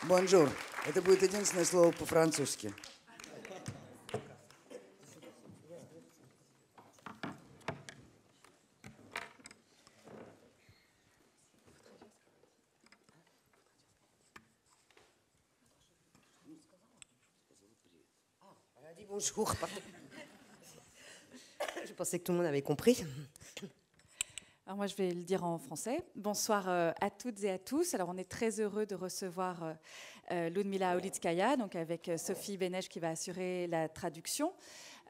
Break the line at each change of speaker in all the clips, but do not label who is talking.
Bonjour. Это будет единственное слово по-французски.
Bonjour, pardon. Je pensais que tout le monde avait compris.
Alors moi, je vais le dire en français. Bonsoir à toutes et à tous. Alors, on est très heureux de recevoir Ludmila Olitskaya, donc avec Sophie Benej qui va assurer la traduction.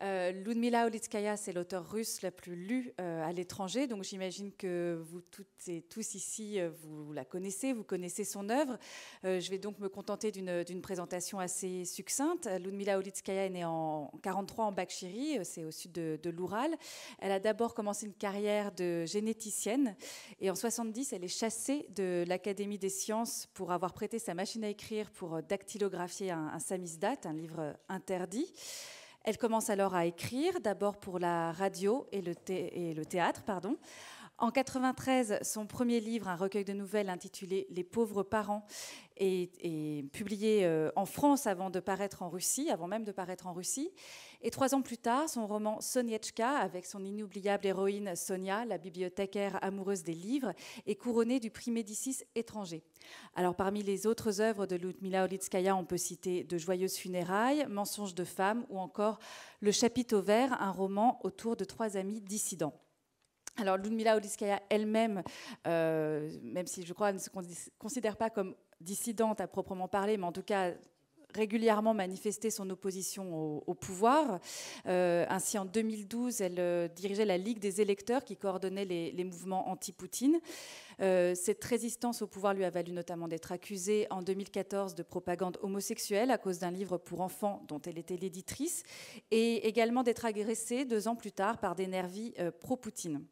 Ludmila Olitskaya, c'est l'auteur russe la plus lue à l'étranger, donc j'imagine que vous toutes et tous ici, vous la connaissez, vous connaissez son œuvre. Je vais donc me contenter d'une présentation assez succincte. Ludmila Olitskaya est née en 1943 en Bakhtchyrie, c'est au sud de l'Oural. Elle a d'abord commencé une carrière de généticienne et en 1970, elle est chassée de l'Académie des sciences pour avoir prêté sa machine à écrire pour dactylographier un samizdat, un livre interdit. Elle commence alors à écrire, d'abord pour la radio et le théâtre. En 1993, son premier livre, un recueil de nouvelles intitulé « Les pauvres parents », est publié en France avant même de paraître en Russie. Et 3 ans plus tard, son roman « Sonietchka », avec son inoubliable héroïne Sonia, la bibliothécaire amoureuse des livres, est couronné du prix Médicis étranger. Alors, parmi les autres œuvres de Ludmila Olitskaya, on peut citer De joyeuses funérailles, Mensonges de femme ou encore Le chapiteau vert, un roman autour de 3 amis dissidents. Alors, Ludmila Olitskaya elle-même, même si je crois ne se considère pas comme dissidente à proprement parler, mais en tout cas régulièrement manifesté son opposition au pouvoir. Ainsi, en 2012, elle dirigeait la Ligue des électeurs qui coordonnait les mouvements anti-Poutine. Cette résistance au pouvoir lui a valu notamment d'être accusée en 2014 de propagande homosexuelle à cause d'un livre pour enfants dont elle était l'éditrice, et également d'être agressée 2 ans plus tard par des nervis pro-Poutine.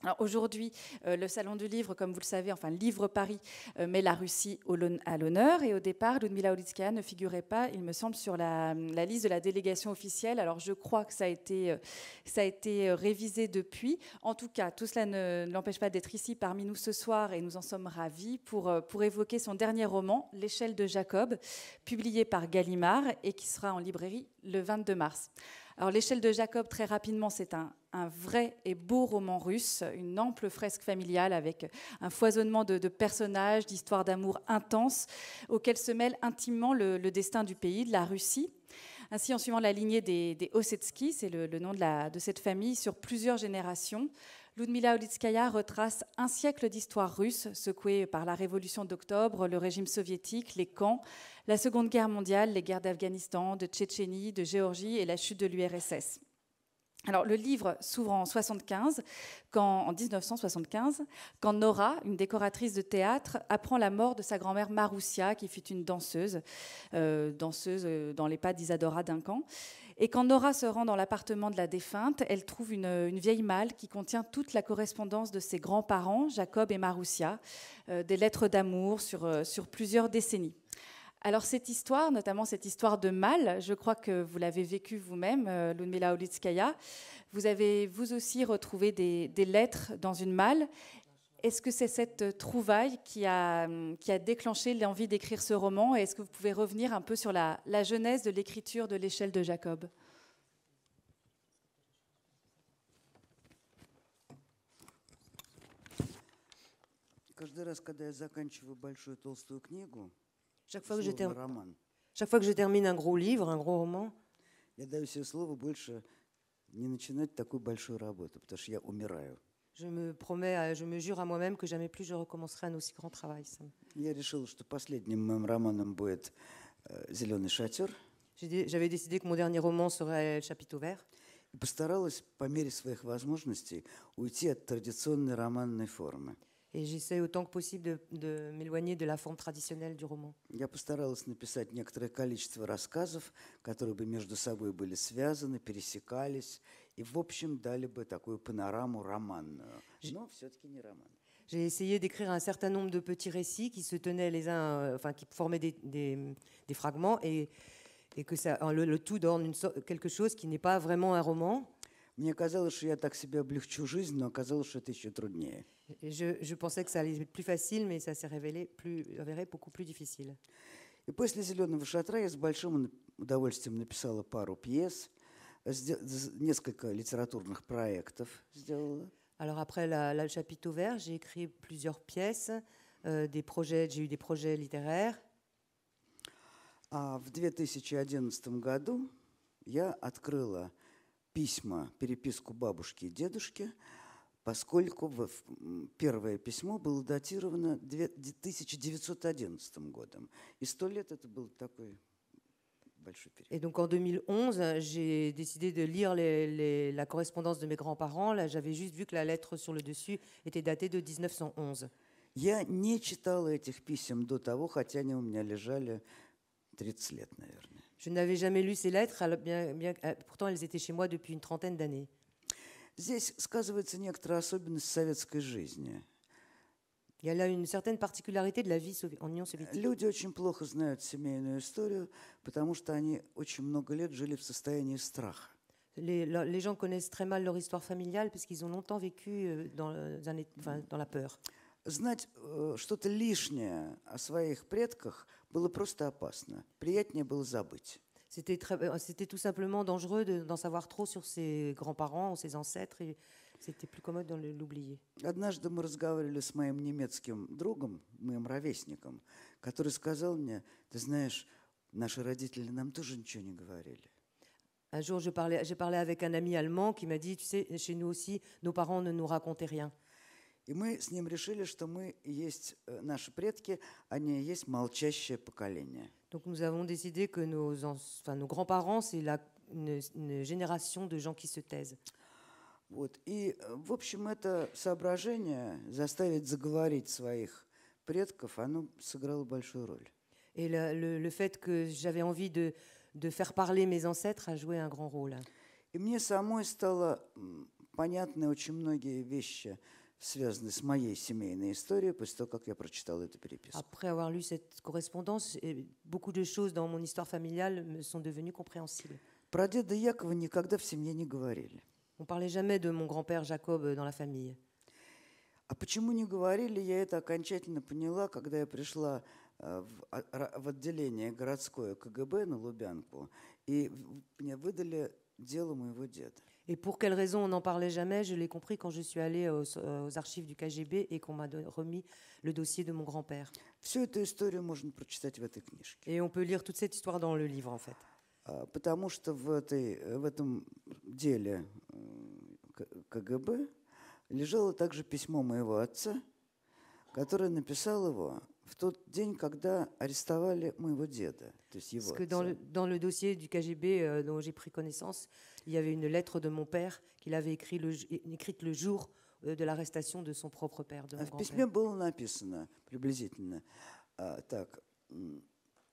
Alors aujourd'hui, le Salon du Livre, comme vous le savez, enfin Livre Paris, met la Russie à l'honneur. Et au départ, Ludmila Olitskaya ne figurait pas, il me semble, sur la liste de la délégation officielle. Alors je crois que ça a été révisé depuis. En tout cas, tout cela ne l'empêche pas d'être ici parmi nous ce soir et nous en sommes ravis pour évoquer son dernier roman, L'échelle de Jacob, publié par Gallimard et qui sera en librairie le 22 mars. Alors, L'échelle de Jacob, très rapidement, c'est un vrai et beau roman russe, une ample fresque familiale avec un foisonnement de personnages, d'histoires d'amour intenses, auxquelles se mêle intimement le destin du pays, de la Russie. Ainsi, en suivant la lignée des Ossetsky, c'est le nom de cette famille, sur plusieurs générations, Ludmila Olitskaya retrace un siècle d'histoire russe, secouée par la révolution d'octobre, le régime soviétique, les camps, la Seconde Guerre mondiale, les guerres d'Afghanistan, de Tchétchénie, de Géorgie et la chute de l'URSS. Alors, le livre s'ouvre en 1975, quand Nora, une décoratrice de théâtre, apprend la mort de sa grand-mère Maroussia, qui fut une danseuse dans les pas d'Isadora Duncan. Et quand Nora se rend dans l'appartement de la défunte, elle trouve une vieille malle qui contient toute la correspondance de ses grands-parents, Jacob et Maroussia, des lettres d'amour sur plusieurs décennies. Alors cette histoire, notamment cette histoire de malle, je crois que vous l'avez vécue vous-même, Ludmila Olitskaya. Vous avez vous aussi retrouvé des lettres dans une malle. Est-ce que c'est cette trouvaille qui a déclenché l'envie d'écrire ce roman? Et est-ce que vous pouvez revenir un peu sur la genèse de l'écriture de L'échelle de Jacob?
Каждый раз, когда я заканчиваю большую толстую книгу,
chaque fois que je termine un gros livre, un gros roman,
я даю себе слово больше не начинать такую большую работу, потому что я умираю.
je me jure à moi-même que jamais plus je recommencerai un aussi grand travail.
Я решил, что последним моим романом будет «Зеленый шатер».
J'avais décidé que mon dernier roman serait Le chapiteau vert.
И постаралась по мере своих возможностей уйти от традиционной романной формы.
Et j'essaie autant que possible de m'éloigner de la forme traditionnelle du roman.
Я постаралась написать некоторое количество рассказов, которые бы между собой были связаны, пересекались, и, в общем, дали бы такую панораму романную. Но все-таки не роман.
J'ai essayé d'écrire un certain nombre de petits récits qui se tenaient les uns, qui formaient des fragments, et que le tout donne quelque chose qui n'est pas vraiment un roman.
Мне казалось, что я так себе облегчу жизнь, но оказалось, что это еще
труднее. Je pensais que ça allait être plus facile, mais ça s'est révélé beaucoup plus difficile.
И после «Зеленого шатра» я с большим удовольствием написала пару пьес, несколько литературных проектов сделала.
Alors après le chapiteau vert, j'ai écrit plusieurs pièces, j'ai eu des projets littéraires.
А в 2011 году я открыла письма, переписку бабушки и дедушки, поскольку первое письмо было датировано 1911 годом. И 100 лет это был такой большой период.
Et donc en 2011, j'ai décidé de lire la correspondance de mes grands-parents. Là, j'avais juste vu que la lettre sur le dessus était datée de 1911.
Я не читала этих писем до того, хотя они у меня лежали 30 лет, наверное.
Je n'avais jamais lu ces lettres, pourtant elles étaient chez moi depuis une trentaine d'années.
Здесь сказывается некоторая особенность советской жизни.
Il y a là une certaine particularité de la vie en Union soviétique.
Люди очень плохо знают семейную историю, потому что они очень много лет жили в состоянии страха.
Les gens connaissent très mal leur histoire familiale parce qu'ils ont longtemps vécu dans la peur.
Знать что-то лишнее о своих предках было просто опасно. Приятнее было забыть.
C'était tout simplement dangereux d'en savoir trop sur ses grands-parents ou ses ancêtres. Et c'était plus commode de l'oublier.
Однажды мы разговаривали с моим немецким другом, моим ровесником, который сказал мне: ты знаешь, наши родители нам тоже ничего не говорили.
Un jour, j'ai parlé avec un ami allemand qui m'a dit, tu sais, chez nous aussi, nos parents ne nous racontaient rien.
И мы с ним решили, что мы есть наши предки, они есть молчащее поколение.
Donc nous avons décidé que nos grands-parents, c'est une génération de gens qui se taisent.
Вот. И, в общем, это соображение заставить заговорить своих предков, оно сыграло большую роль.
Et le fait que j'avais envie de faire parler mes ancêtres a joué un grand rôle.
И мне самой стало понятны очень многие вещи, связанные с моей семейной историей, после того, как я прочитал эту переписку.
Après avoir lu cette correspondance, beaucoup de choses dans mon histoire familiale me sont devenues compréhensibles.
Про деда Якова никогда в семье не говорили.
On ne parlait jamais de mon grand-père Jacob dans la famille.
А почему не говорили, я это окончательно поняла, когда я пришла в отделение городское КГБ на Лубянку, и мне выдали дело моего деда.
Et pour quelle raison on n'en parlait jamais, je l'ai compris quand je suis allée aux archives du KGB et qu'on m'a remis le dossier de mon grand-père.
Всю эту историю можно прочитать в этой книжке.
Et on peut lire toute cette histoire dans le livre, en fait.
Потому что в этом деле КГБ лежало также письмо моего отца, который написал его в тот день, когда арестовали моего деда, то есть его
Parce que dans le dossier du KGB dont j'ai pris connaissance, il y avait une lettre de mon père qu'il avait écrite le jour de l'arrestation de son propre père, de mon
В
grand-père.
письме было написано приблизительно так: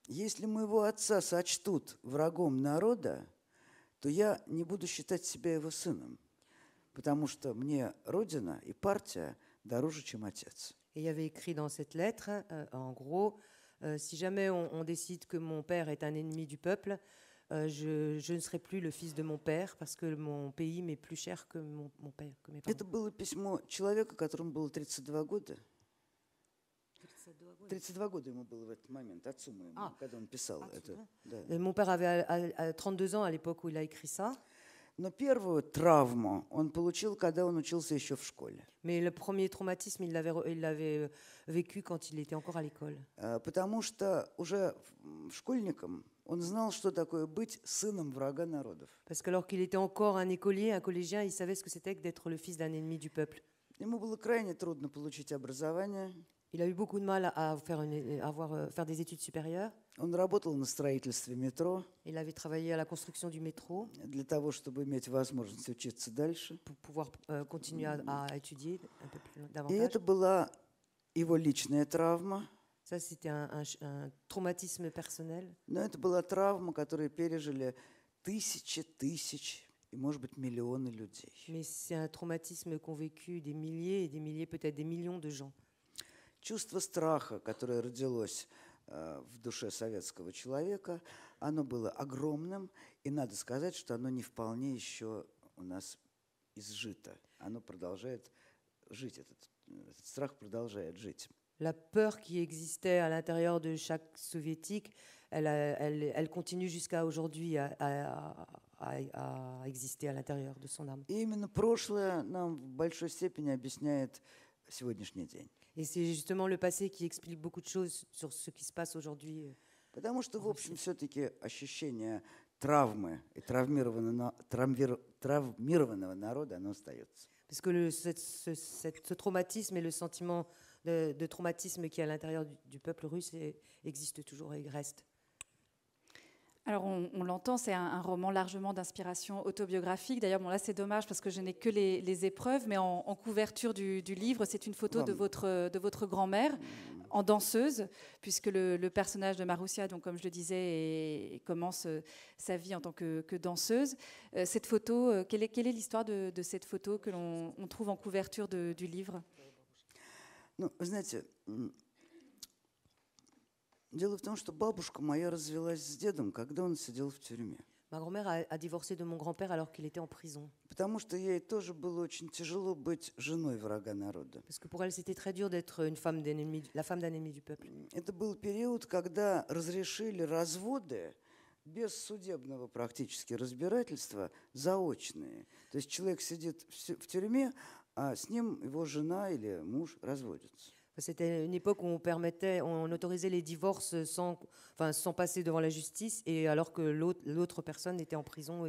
если моего отца сочтут врагом народа, то я не буду считать себя его сыном, потому что мне Родина и партия дороже, чем отец.
Et il y avait écrit dans cette lettre, en gros, si jamais on décide que mon père est un ennemi du peuple, je ne serai plus le fils de mon père parce que mon pays m'est plus cher que mon père, que mes parents.
Это было письмо человека, которому было 32 года. 32 года ему было в этот момент, отцу моему, когда он писал это. Да.
Mon père avait 32 ans à l'époque où il a écrit ça.
Но первую травму он получил, когда он учился еще в школе.
Mais le premier traumatisme, il l'avait vécu quand il était encore à l'école.
Потому что уже школьником он знал, что такое быть сыном врага народов.
Parce que alors qu'il était encore un écolier, un collégien, il savait ce que c'était que d'être le fils d'un ennemi du peuple.
Ему было крайне трудно получить образование.
Il a eu beaucoup de mal à faire des études supérieures.
Он работал на строительстве метро
Il avait travaillé à la construction du métro
для того, чтобы иметь возможность учиться дальше.
pour pouvoir continuer à étudier un peu plus
И
davantage.
это была его личная травма.
Ça, c'était un traumatisme personnel.
Но это была травма, которую пережили тысячи тысяч и, может быть, миллионы людей.
Mais c'est un traumatisme qu'ont vécu des milliers et des milliers, peut-être des millions de gens.
Чувство страха, которое родилось в душе советского человека, оно было огромным, и надо сказать, что оно не вполне еще у нас изжито. Оно продолжает жить, этот страх продолжает жить.
La peur qui existait à l'intérieur de chaque soviétique, elle continue jusqu'à aujourd'hui à exister à l'intérieur de son âme.
И именно прошлое нам в большой степени объясняет сегодняшний день.
Et c'est justement le passé qui explique beaucoup de choses sur ce qui se passe aujourd'hui.
Потому что, в общем, все-таки ощущение травмы и травмированного народа, оно остается.
Parce que ce traumatisme et le sentiment de traumatisme qui est à l'intérieur du peuple russe existe toujours et reste.
Alors on l'entend, c'est un roman largement d'inspiration autobiographique. D'ailleurs, bon, là c'est dommage parce que je n'ai que les épreuves, mais en couverture du livre, c'est une photo de votre grand-mère en danseuse, puisque le personnage de Maroussia, donc, comme je le disais, commence sa vie en tant que danseuse. Cette photo, quelle est l'histoire de cette photo que l'on trouve en couverture du livre?
Ну, вы знаете, дело в том, что бабушка моя развелась с дедом, когда он сидел в тюрьме.
Ma grand-mère a divorcé de mon grand-père alors qu'il était en prison.
Потому что ей тоже было очень тяжело быть женой врага народа.
Parce que pour elle, c'était très dur d'être la femme d'un ennemi du peuple.
Это был период, когда разрешили разводы без судебного практически разбирательства, заочные. То есть человек сидит в тюрьме, а с ним его жена или муж разводятся.
C'était une époque où on autorisait les divorces sans passer devant la justice, et alors que l'autre personne était en prison,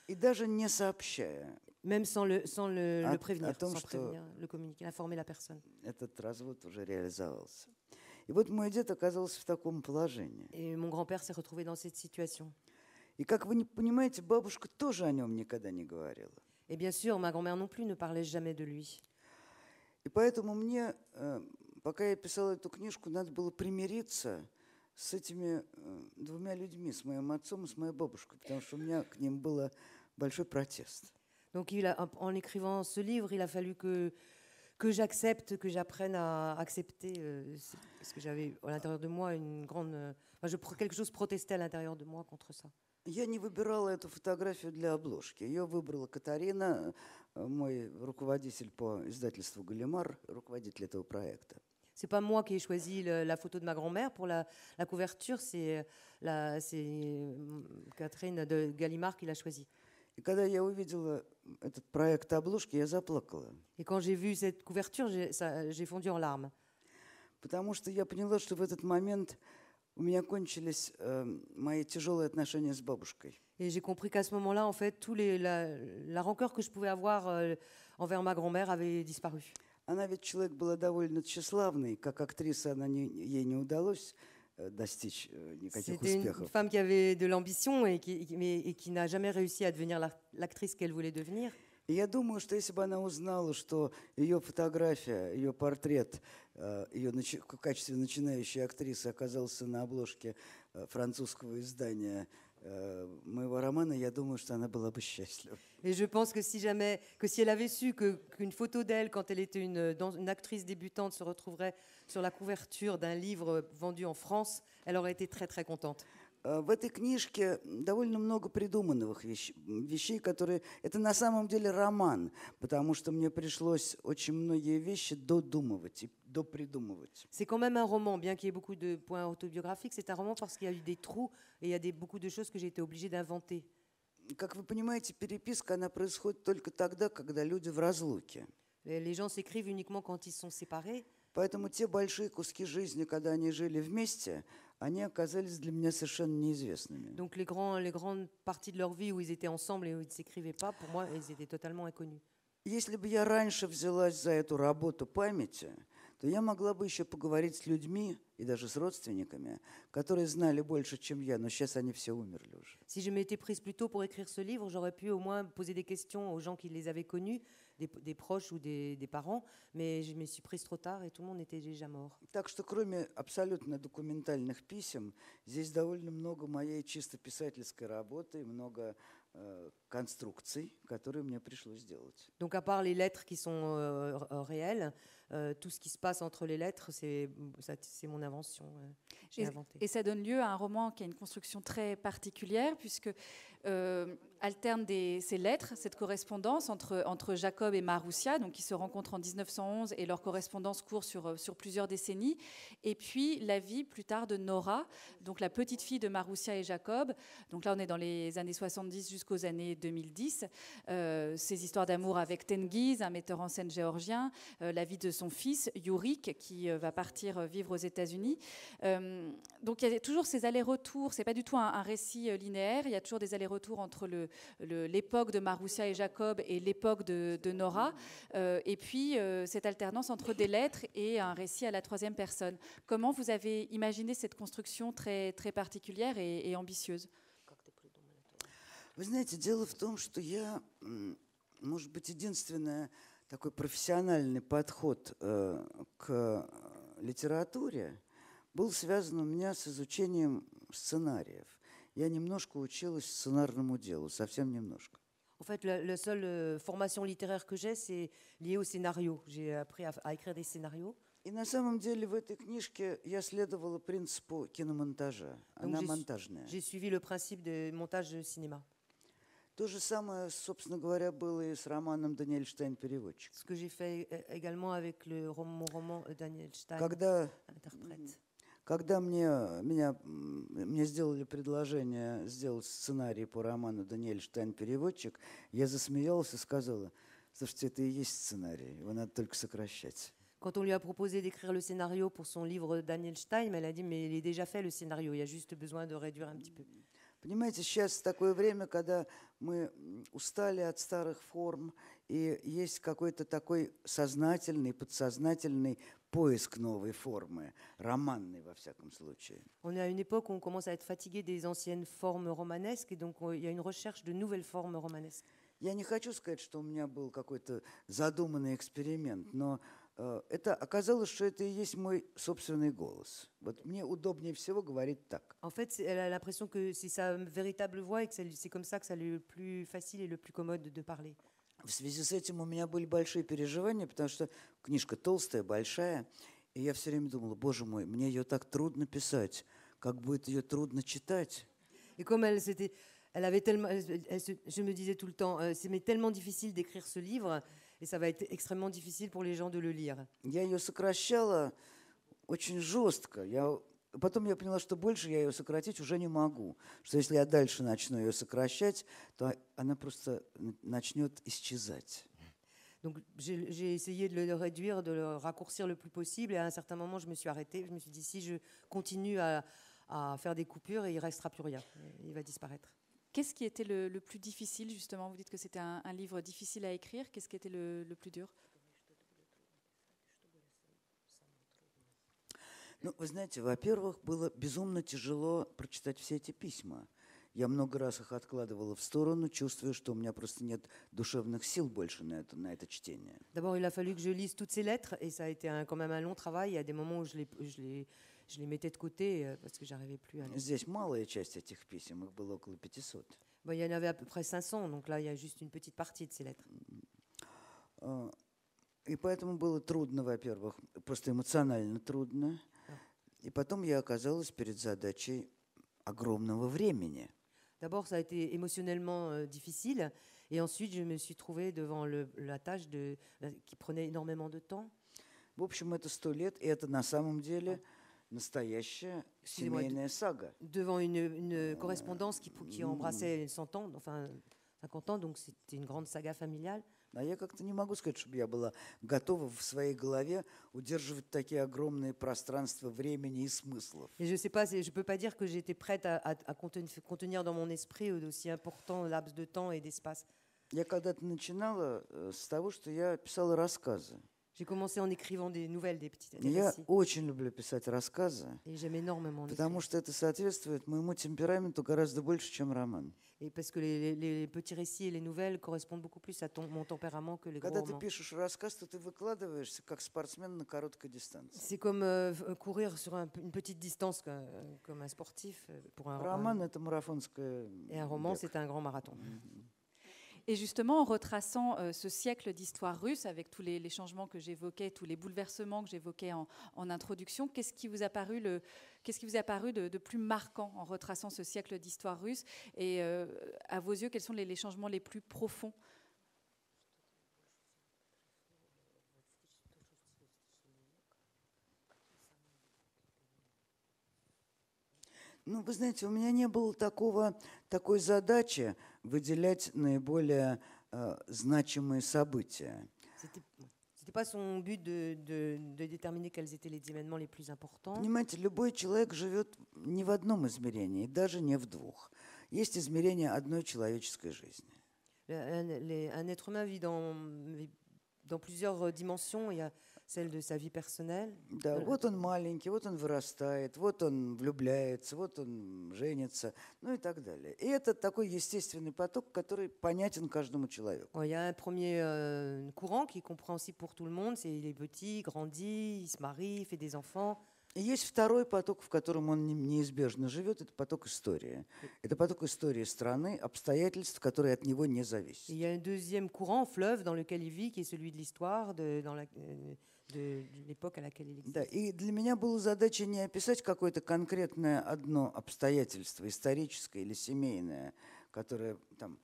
И даже не сообщая.
Même sans le prévenir,
том,
sans prévenir, le communiquer, informer la personne.
Этот развод уже реализовался. И вот мой дед оказался в таком положении.
Et mon grand-père s'est retrouvé dans cette situation.
И как вы понимаете, бабушка тоже о нем никогда не говорила.
Et bien sûr, ma grand-mère non plus ne parlait jamais de lui.
И поэтому мне, пока я писала эту книжку, надо было примириться с этими двумя людьми, с моим отцом и с моей бабушкой, потому что у меня к ним был большой протест.
Donc en écrivant ce livre, il a fallu que j'accepte, que j'apprenne à accepter ce que j'avais à l'intérieur de moi, quelque chose protestait à l'intérieur de moi contre ça.
Я не выбирала эту фотографию для обложки. Ее выбрала Катарина, мой руководитель по издательству «Галимар», руководитель этого проекта.
C'est pas moi qui ai choisi la photo de ma grand-mère pour la couverture, c'est Catherine de Gallimard qui l'a choisie.
И когда я увидела этот проект обложки, я заплакала.
Et quand j'ai vu cette couverture, j'ai fondu en larmes.
Потому что я поняла, что в этот момент у меня кончились мои тяжелые отношения с бабушкой.
Et j'ai compris qu'à ce moment-là, en fait, la rancœur que je pouvais avoir envers ma grand-mère avait disparu.
Она ведь человек была довольно тщеславный, как актриса ей не удалось достичь никаких успехов.
C'était une femme qui avait de l'ambition et qui n'a jamais réussi à devenir l'actrice qu'elle voulait devenir.
И я думаю, что если бы она узнала, что ее фотография, ее портрет ее в качестве начинающей актрисы оказался на обложке французского издания моего романа, я думаю, что она была бы счастлива.
Et je pense que si elle avait su qu'une photo d'elle, quand elle était une actrice débutante, se retrouverait sur la couverture d'un livre vendu en France, elle aurait été très très contente.
В этой книжке довольно много придуманных вещей, которые... Это на самом деле роман, потому что мне пришлось очень многие вещи додумывать и допридумывать.
C'est quand même un roman, bien qu'il y ait beaucoup de points autobiographiques, c'est un roman parce qu'il y a eu des trous et il y a beaucoup de choses que j'ai été obligée d'inventer.
Как вы понимаете, переписка, она происходит только тогда, когда люди в разлуке.
Les gens s'écrivent uniquement quand ils sont séparés.
Поэтому те большие куски жизни, когда они жили вместе, они оказались для меня совершенно неизвестными.
Donc les grandes parties de leur vie où ils étaient ensemble et où ils ne s'écrivaient pas, pour moi, ils étaient totalement inconnus.
Если бы я раньше взялась за эту работу памяти, то я могла бы еще поговорить с людьми и даже с родственниками, которые знали больше, чем я, но сейчас они все умерли уже.
Si je m'étais prise plus tôt pour écrire ce livre, j'aurais pu au moins poser des questions aux gens qui les avaient connus, des proches ou des parents, mais je me suis prise trop tard et tout le monde était déjà mort.
Так что кроме абсолютно документальных писем, здесь довольно много моей чисто писательской работы, много конструкций, которые мне пришлось делать.
Donc à part les lettres qui sont réelles, tout ce qui se passe entre les lettres, c'est mon invention. J'ai inventé.
Et ça donne lieu à un roman qui a une construction très particulière, puisque alterne ces lettres, cette correspondance entre Jacob et Maroussia, donc qui se rencontrent en 1911 et leur correspondance court sur plusieurs décennies, et puis la vie plus tard de Nora, donc la petite fille de Maroussia et Jacob. Donc là on est dans les années 70 jusqu'aux années 2010, ces histoires d'amour avec Tengiz, un metteur en scène géorgien, la vie de son fils Yurik qui va partir vivre aux États-Unis. Donc il y a toujours ces allers-retours, c'est pas du tout un récit linéaire, il y a toujours des allers-retours entre l'époque de Maroussia et Jacob et l'époque de Nora, et puis cette alternance entre des lettres et un récit à la troisième personne. Comment vous avez imaginé cette construction très, très particulière et ambitieuse?
Вы знаете, дело в том, что я, может быть, единственный такой профессиональный подход к литературе был связан у меня с изучением сценариев. Я немножко училась сценарному делу, совсем немножко.
En fait, la seule formation littéraire que j'ai, c'est liée au scénario. J'ai appris à écrire des scénarios.
И на самом деле в этой книжке я следовала принципу киномонтажа. Она монтажная.
J'ai suivi le principe de montage de cinéma.
То же самое, собственно говоря, было и с романом «Даниэль Штайн. Переводчик».
Ce que j'ai fait également avec mon roman Daniel Stein, interprète.
Когда мне сделали предложение сделать сценарий по роману «Даниэль Штайн. Переводчик», я засмеялась и сказала: «Слушайте, это и есть сценарий, его надо только сокращать».
Quand on lui a proposé d'écrire le scénario pour son livre Daniel Stein, elle a dit mais il est déjà fait le scénario, il y a juste besoin de réduire un petit peu.
Понимаете, сейчас такое время, когда мы устали от старых форм, и есть какой-то такой сознательный, подсознательный поиск новой формы, романной во всяком случае.
On est à une époque où on commence à être fatigué des anciennes formes romanesques, et donc il y a une recherche de nouvelles formes romanesques.
Я не хочу сказать, что у меня был какой-то задуманный эксперимент, но это оказалось, что это и есть мой собственный голос. Вот мне удобнее всего говорить так.
En fait, elle a l'impression que c'est sa véritable voix et que c'est comme ça que ça lui est le plus facile et le plus commode de parler.
В связи с этим у меня были большие переживания, потому что книжка толстая, большая, и я все время думала: боже мой, мне ее так трудно писать, как будет ее трудно читать.
Et comme elle avait tellement, je me disais tout le temps, c'est tellement difficile d'écrire ce livre. Et ça va être extrêmement difficile pour les gens de le lire.
Я ее сокращала очень жестко. Потом я поняла, что больше я ее сократить уже не могу. Что если я дальше начну ее сокращать, то она просто начнет исчезать.
Donc j'ai essayé de le réduire, de le raccourcir le plus possible. Et à un certain moment, je me suis arrêtée. Je me suis dit, si je continue à faire des coupures, il ne restera plus rien. Il va disparaître.
Qu'est-ce qui était le plus difficile, justement? Vous dites que c'était un livre difficile à écrire. Qu'est-ce qui était le plus dur?
Ну, вы знаете, во-первых, было безумно тяжело прочитать все эти письма. Я много раз их откладывала в сторону, чувствуя, что у меня просто нет душевных сил больше на это чтение.
D'abord, il a fallu que je lise toutes ces lettres, et ça a été quand même un long travail. Il y a des moments où je les mettais de côté parce que j'arrivais plus à lire.
Здесь малая часть этих писем, их было около 500.
Bon, il y en avait à peu près 500, donc là, il y a juste une petite partie de ces lettres.
И поэтому было трудно, во-первых, просто эмоционально трудно. И потом я оказалась перед задачей огромного времени.
D'abord, ça a été émotionnellement difficile, et ensuite, je me suis trouvée devant la tâche qui prenait énormément de temps.
В общем, это 100 лет, и это на самом деле nastayaщая семейная сага.
Devant une correspondance qui embrassait 100 ans, enfin 50 ans, donc c'était une grande saga familiale.
А я как-то не могу сказать, чтобы я была готова в своей голове удерживать такие огромные пространства времени и смыслов.
Et je peux pas dire que j'étais prête à contenir dans mon esprit d'aussi importants laps de temps et d'espace.
Я когда-то начинала с того, что я писала рассказы.
J'ai commencé en écrivant des nouvelles, des petits
Я
récits.
очень люблю писать рассказы,
Et j'aime énormément en
потому
écrire.
что это соответствует моему темпераменту гораздо больше, чем роман.
Et parce que les petits récits et les nouvelles correspondent beaucoup plus à mon tempérament que les gros
Когда ты
romans.
пишешь рассказ, то ты выкладываешься как спортсмен на короткой дистанции.
C'est comme courir sur une petite distance comme un sportif pour un
Роман — это марафонское
Et un roman,
бег.
c'est un grand marathon.
Et justement, en retraçant ce siècle d'histoire russe, avec tous les changements que j'évoquais, tous les bouleversements que j'évoquais en introduction, qu'est-ce qui vous a paru de plus marquant en retraçant ce siècle d'histoire russe? Et à vos yeux, quels sont les changements les plus profonds?
Ну, вы знаете, у меня не было такой задачи выделять наиболее значимые события.
C'était pas son but de déterminer quels étaient les événements les plus importants.
Понимаете, любой человек живет не в одном измерении, даже не в двух. Есть измерение одной человеческой жизни.
Un être humain vit dans plusieurs dimensions. Il y a celle de sa vie personnelle.
Да, вот он маленький, вот он вырастает, вот он влюбляется, вот он женится, ну и так далее. И это такой естественный поток, который понятен каждому человеку.
Il y a un premier courant qui est compréhensible pour tout le monde. C'est il est petit, il grandit, il se marie, il fait des enfants.
И есть второй поток, в котором он неизбежно живет, это поток истории. Это поток истории страны, обстоятельств, которые от него не зависят.
Il y a un deuxième courant, fleuve, dans lequel il vit, qui est celui de l'histoire, de l'époque à laquelle il existe.
Да, и для меня была задача не описать какое-то конкретное одно обстоятельство, историческое или семейное, которое там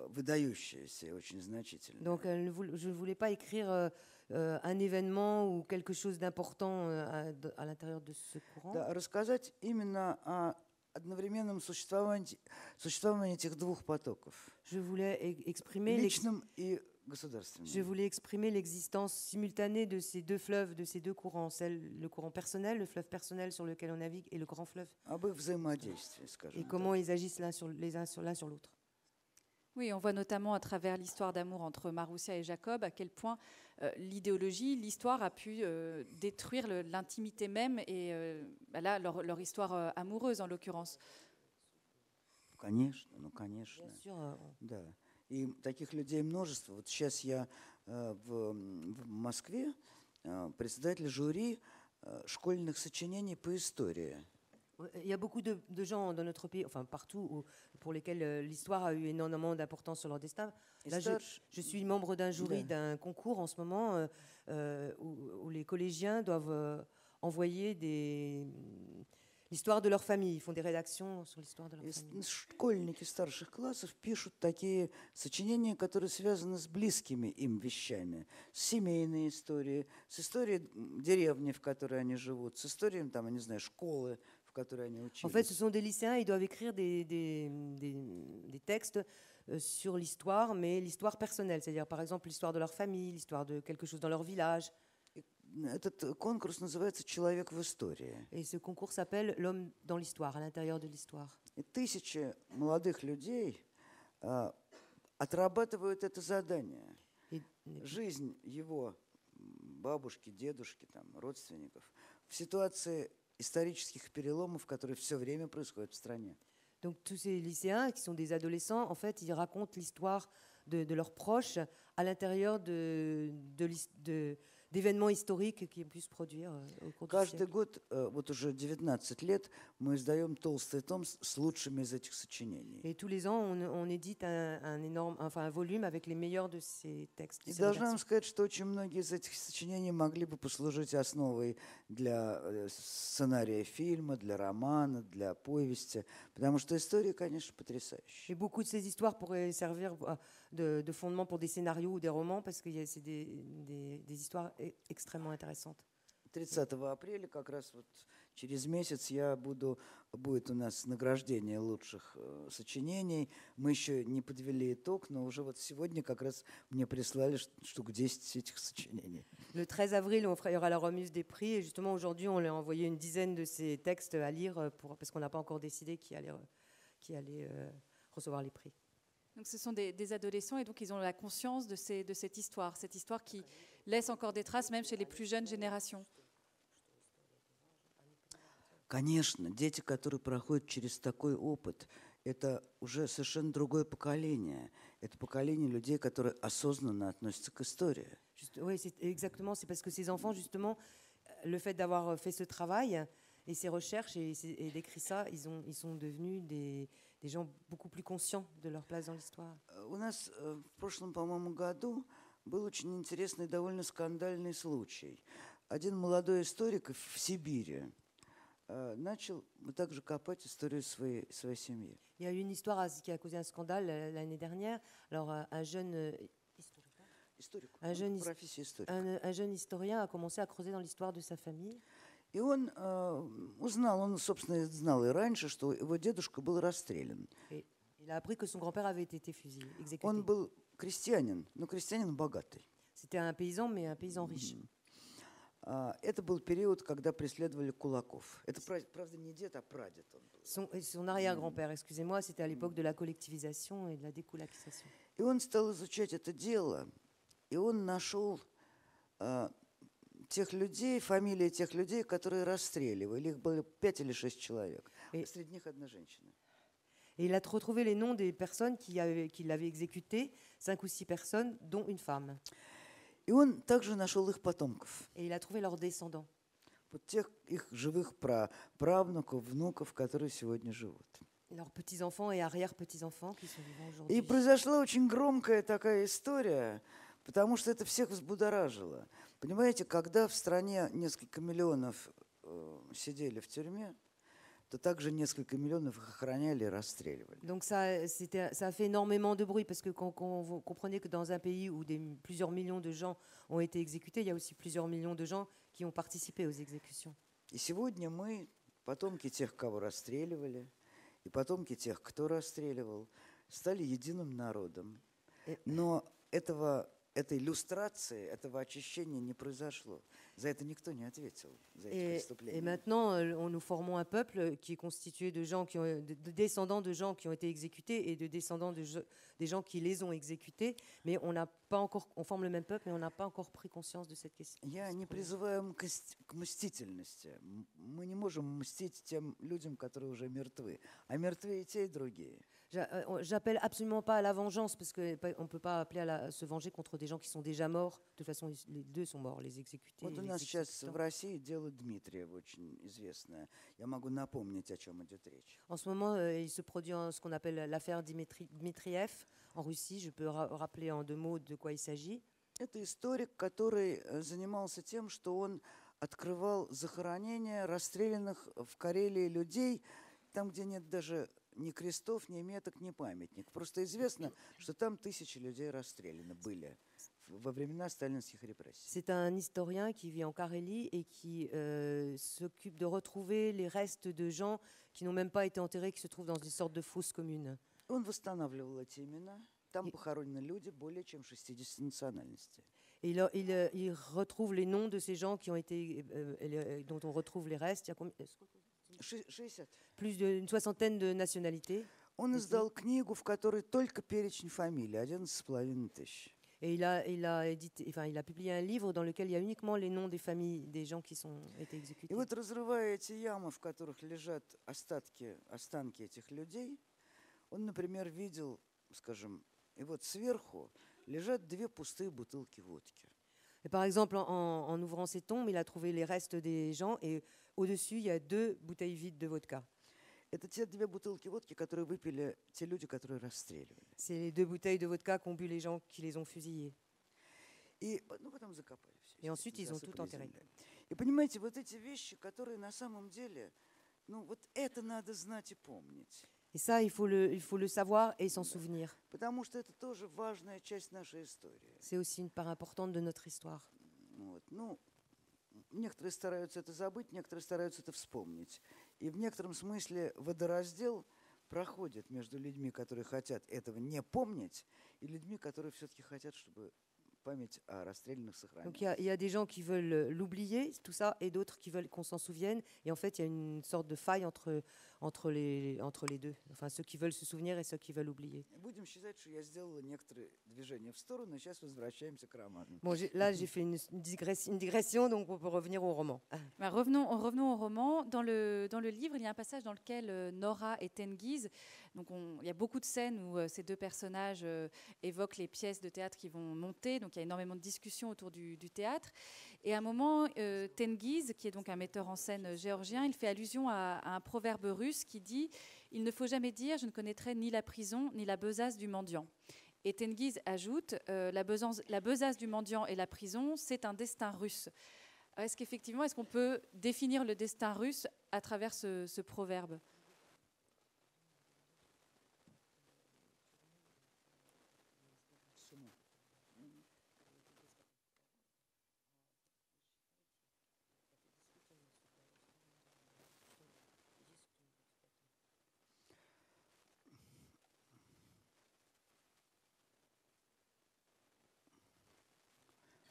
выдающееся и очень значительное.
Donc, je ne voulais pas écrire un événement ou quelque chose d'important à l'intérieur de ce courant.
Да, рассказать именно о одновременном существовании этих двух потоков.
Je voulais exprimer
Личном и государственном.
Je voulais exprimer l'existence simultanée de ces deux fleuves, de ces deux courants, le courant personnel, le fleuve personnel sur lequel on navigue, et le grand fleuve.
Об их взаимодействии, скажем.
Et comment ils agissent l'un sur l'autre.
Oui, on voit notamment à travers l'histoire d'amour entre Marussia et Jacob à quel point l'idéologie, l'histoire a pu détruire l'intimité même et là, leur histoire amoureuse en l'occurrence.
Конечно, ну конечно.
Bien sûr,
Да. И таких людей множество. Вот сейчас я в Москве председатель жюри школьных сочинений по истории.
il y a beaucoup de gens dans notre pays, enfin partout, pour lesquels l'histoire a eu énormément d'importance sur leur destin. Là, je suis membre d'un jury d'un concours en ce moment où les collégiens doivent envoyer l'histoire de leur famille. Ils font des rédactions sur l'histoire de leur famille.
Школьники старших классов пишут такие сочинения, которые связаны с близкими им вещами, с семейной историей, с историей деревни, в которой они живут, с историей, там, я не знаю, школы, в которой они учились.
En fait, ce sont des lycéens, ils doivent écrire des textes sur l'histoire, mais l'histoire personnelle, c'est-à-dire par exemple l'histoire de leur famille, l'histoire de quelque chose dans leur village.
Этот конкурс называется «Человек в истории».
Et ce concours s'appelle «L'homme dans l'histoire», à l'intérieur de l'histoire.
И тысячи молодых людей отрабатывают это задание. Жизнь его бабушки, дедушки, там, родственников в ситуации исторических переломов, которые все время происходят в стране.
Donc tous ces lycéens qui sont des adolescents, en fait, ils racontent l'histoire de leurs proches à l'intérieur d'événements historiques qui ont pu se produire au cours du
Каждый
siècle.
год, вот уже 19 лет, мы издаем толстый том с лучшими из этих сочинений.
Et tous les ans, on édite un volume avec les meilleurs de ces textes.
И должна вам сказать, что очень многие из этих сочинений могли бы послужить основой для сценария фильма, для романа, для повести, потому что история, конечно, потрясающая.
Et beaucoup de ces histoires pourraient servir de fondement pour des scénarios ou des romans parce que c'est des histoires extrêmement intéressantes.
30 апреля, как раз вот через месяц, будет у нас награждение лучших сочинений. Мы еще не подвели итог, но уже вот сегодня как раз мне прислали штук 10 этих сочинений.
Le 13 avril, il y aura la remise des prix. Et justement, aujourd'hui, on leur a envoyé une dizaine de ces textes à lire parce qu'on n'a pas encore décidé qui allait recevoir les prix.
Donc ce sont des adolescents et donc ils ont la conscience de cette histoire qui laisse encore des traces même chez les plus jeunes générations.
Конечно, дети, которые проходят через такой опыт, это уже совершенно другое поколение. Это поколение людей, которые осознанно относятся к истории.
Oui, exactement. C'est parce que ces enfants, justement, le fait d'avoir fait ce travail et ces recherches et d'écrire ça, ils sont devenus des des gens beaucoup plus conscients de leur place dans l'histoire.
У нас в прошлом, по-моему, году был очень интересный, довольно скандальный случай. Один молодой историк в Сибири начал также копать историю своей семьи.
Il y a eu une histoire qui a causé un scandale l'année dernière. Alors, un jeune
Историк,
Un
профессия историк.
un jeune historien a commencé à creuser dans l'histoire de sa famille.
И он узнал, он, собственно, знал и раньше, что его дедушка был расстрелян.
Et il a appris que son grand-père avait été fusillé, exécuté.
Он был крестьянин, но крестьянин богатый.
C'était un paysan, mais un paysan riche.
Это был период, когда преследовали кулаков. Это, правда, не дед, а прадед он был.
Son arrière-grand-père, excusez-moi, c'était à l'époque de la collectivisation et de la découlakisation.
И он стал изучать это дело, и он нашел тех людей, фамилии тех людей, которые расстреливали. Их было 5 или 6 человек. Среди них одна женщина.
Et il a retrouvé les noms des personnes qui l'avaient exécuté, 5 ou 6 personnes, dont une femme.
И он также нашел их потомков.
Et il a trouvé leurs descendants.
Вот тех их живых правнуков, внуков, которые сегодня живут.
Leurs petits-enfants et arrière-petits-enfants qui sont vivants aujourd'hui.
И произошла очень громкая такая история, потому что это всех взбудоражило. Понимаете, когда в стране несколько миллионов сидели в тюрьме, то также несколько миллионов их охраняли и расстреливали.
Donc ça a fait énormément de bruit, parce que quand vous comprenez que dans un pays où plusieurs millions de gens ont été exécutés, il y a aussi plusieurs millions de gens qui ont participé aux exécutions.
И сегодня мы, потомки тех, кого расстреливали, и потомки тех, кто расстреливал, стали единым народом. Но этой иллюстрации, этого очищения не произошло. За это никто не ответил, за эти преступления.
Et maintenant, nous formons un peuple qui est constitué de gens de descendants de gens qui ont été exécutés et de descendants des gens qui les ont exécutés, mais on forme le même peuple, mais on n'a pas encore pris conscience de cette question.
Я не призываю к мстительности. Мы не можем мстить тем людям, которые уже мертвы, а мертвы и те, и другие.
J'appelle absolument pas à la vengeance, parce qu'on ne peut pas appeler à se venger contre des gens qui sont déjà morts. De toute façon, les deux sont morts, les exécutés.
Вот у нас сейчас в России дело Дмитриева очень известное. Я могу напомнить, о чем идет речь.
En ce moment, il se produit ce qu'on appelle l'affaire Dmitriev en Russie. Je peux rappeler en 2 mots de quoi il s'agit.
Это историк, который занимался тем, что он открывал захоронения расстрелянных в Карелии людей, там, где нет даже ни крестов, ни меток, ни памятник. Просто известно, что там тысячи людей расстреляны были во времена сталинских репрессий.
C'est un historien qui vit en Carélie et qui s'occupe de retrouver les restes de gens qui n'ont même pas été enterrés, qui se trouvent dans une sorte de fosse commune.
Он восстанавливал эти имена. Там похоронены люди более чем 60 национальностей.
Et il retrouve les noms de ces gens qui ont été, dont on retrouve les restes. Il y a combien?
60.
Plus d'une soixantaine de nationalités.
Он издал книгу, в которой только перечень фамилий, 11,5 тысяч.
Et il a publié un livre dans lequel il y a uniquement les noms des familles des gens qui ont été exécutés.
И вот, разрывая эти ямы, в которых лежат останки этих людей, он, например, видел, скажем, и вот сверху лежат 2 пустые бутылки водки.
Et par exemple, en ouvrant ces tombes, il a trouvé les restes des gens et au-dessus, il y a 2 bouteilles vides de vodka.
Это те 2 бутылки водки, которые выпили те люди, которые расстреливали.
C'est les 2 bouteilles de vodka qu'ont bu les gens qui les ont fusillés.
И потом закопали все.
Et ensuite, ils ont tout enterré.
И понимаете, вот эти вещи, которые на самом деле, вот это надо знать и помнить.
Et ça, il faut le savoir et s'en souvenir.
Потому что это тоже важная часть нашей истории.
C'est aussi une part importante de notre histoire.
Вот. Некоторые стараются это забыть, некоторые стараются это вспомнить. И в некотором смысле водораздел проходит между людьми, которые хотят этого не помнить, и людьми, которые все-таки хотят, чтобы память о расстрелянных сохранилась.
Donc il y a des gens qui veulent l'oublier, tout ça, et d'autres qui veulent qu'on s'en souvienne. Et en fait, il y a une sorte de faille entre les deux. Enfin, ceux qui veulent se souvenir et ceux qui veulent oublier.
Будем считать, что я сделала некоторые движения в сторону, и сейчас возвращаемся к роману.
Bon, là, j'ai fait une digression, donc on peut revenir au roman.
Revenons au roman. Dans le livre, il y a un passage dans lequel Nora et Tengiz, donc il y a beaucoup de scènes où ces 2 personnages évoquent les pièces de théâtre qui vont monter. Donc il y a énormément de discussions autour du théâtre. Et à un moment, Tengiz, qui est donc un metteur en scène géorgien, il fait allusion à un proverbe russe qui dit « Il ne faut jamais dire « je ne connaîtrai ni la prison ni la besace du mendiant ». Et Tengiz ajoute la besace du mendiant et la prison, c'est un destin russe. Est-ce qu'effectivement, est-ce qu'on peut définir le destin russe à travers ce proverbe ?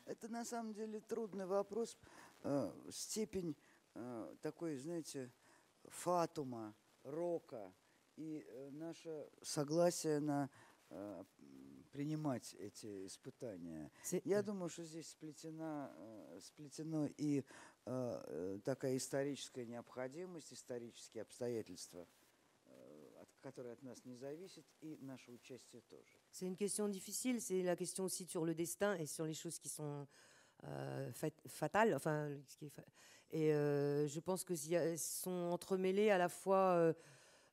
Это на самом деле трудный вопрос. Степень такой, знаете, фатума, рока и наше согласие на принимать эти испытания. Я думаю, что здесь сплетено и такая историческая необходимость, исторические обстоятельства, которые от нас не зависят, и наше участие тоже.
C'est une question difficile, c'est la question aussi sur le destin et sur les choses qui sont fatales. Enfin, je pense que sont entremêlés à la fois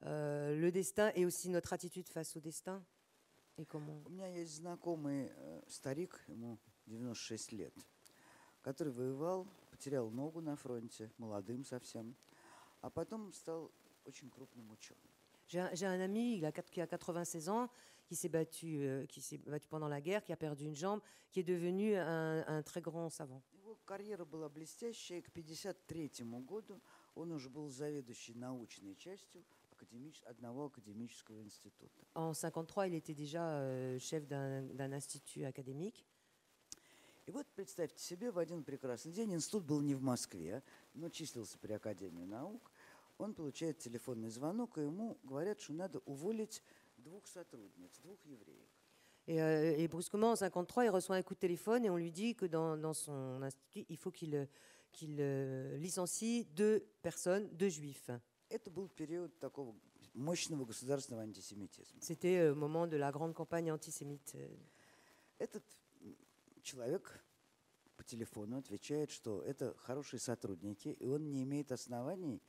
le destin et aussi notre attitude face au destin. Et comment...
У меня есть знакомый старик, ему 96 лет, который воевал, потерял ногу на фронте, молодым совсем, а потом стал очень крупным ученым.
J'ai un ami qui a 96 ans, qui s'est battu pendant la guerre, qui a perdu une jambe, qui est devenu un très grand savant.
Его карьера была блестящая, и к 1953 году он уже был заведующий научной частью одного академического института.
En 1953, il était déjà chef d'un institut académique.
И вот представьте себе, в один прекрасный день, институт был не в Москве, но числился при Академии наук, он получает телефонный звонок, и ему говорят, что надо уволить 2 сотрудниц, 2 евреек.
Et brusquement, en 1953, il reçoit un coup de téléphone et on lui dit que dans son institut, il faut qu'il licencie 2 personnes, 2 juifs.
Это был период такого мощного государственного антисемитизма.
C'était au moment de la grande campagne antisémite.
Этот человек по телефону отвечает, что это хорошие сотрудники, и он не имеет оснований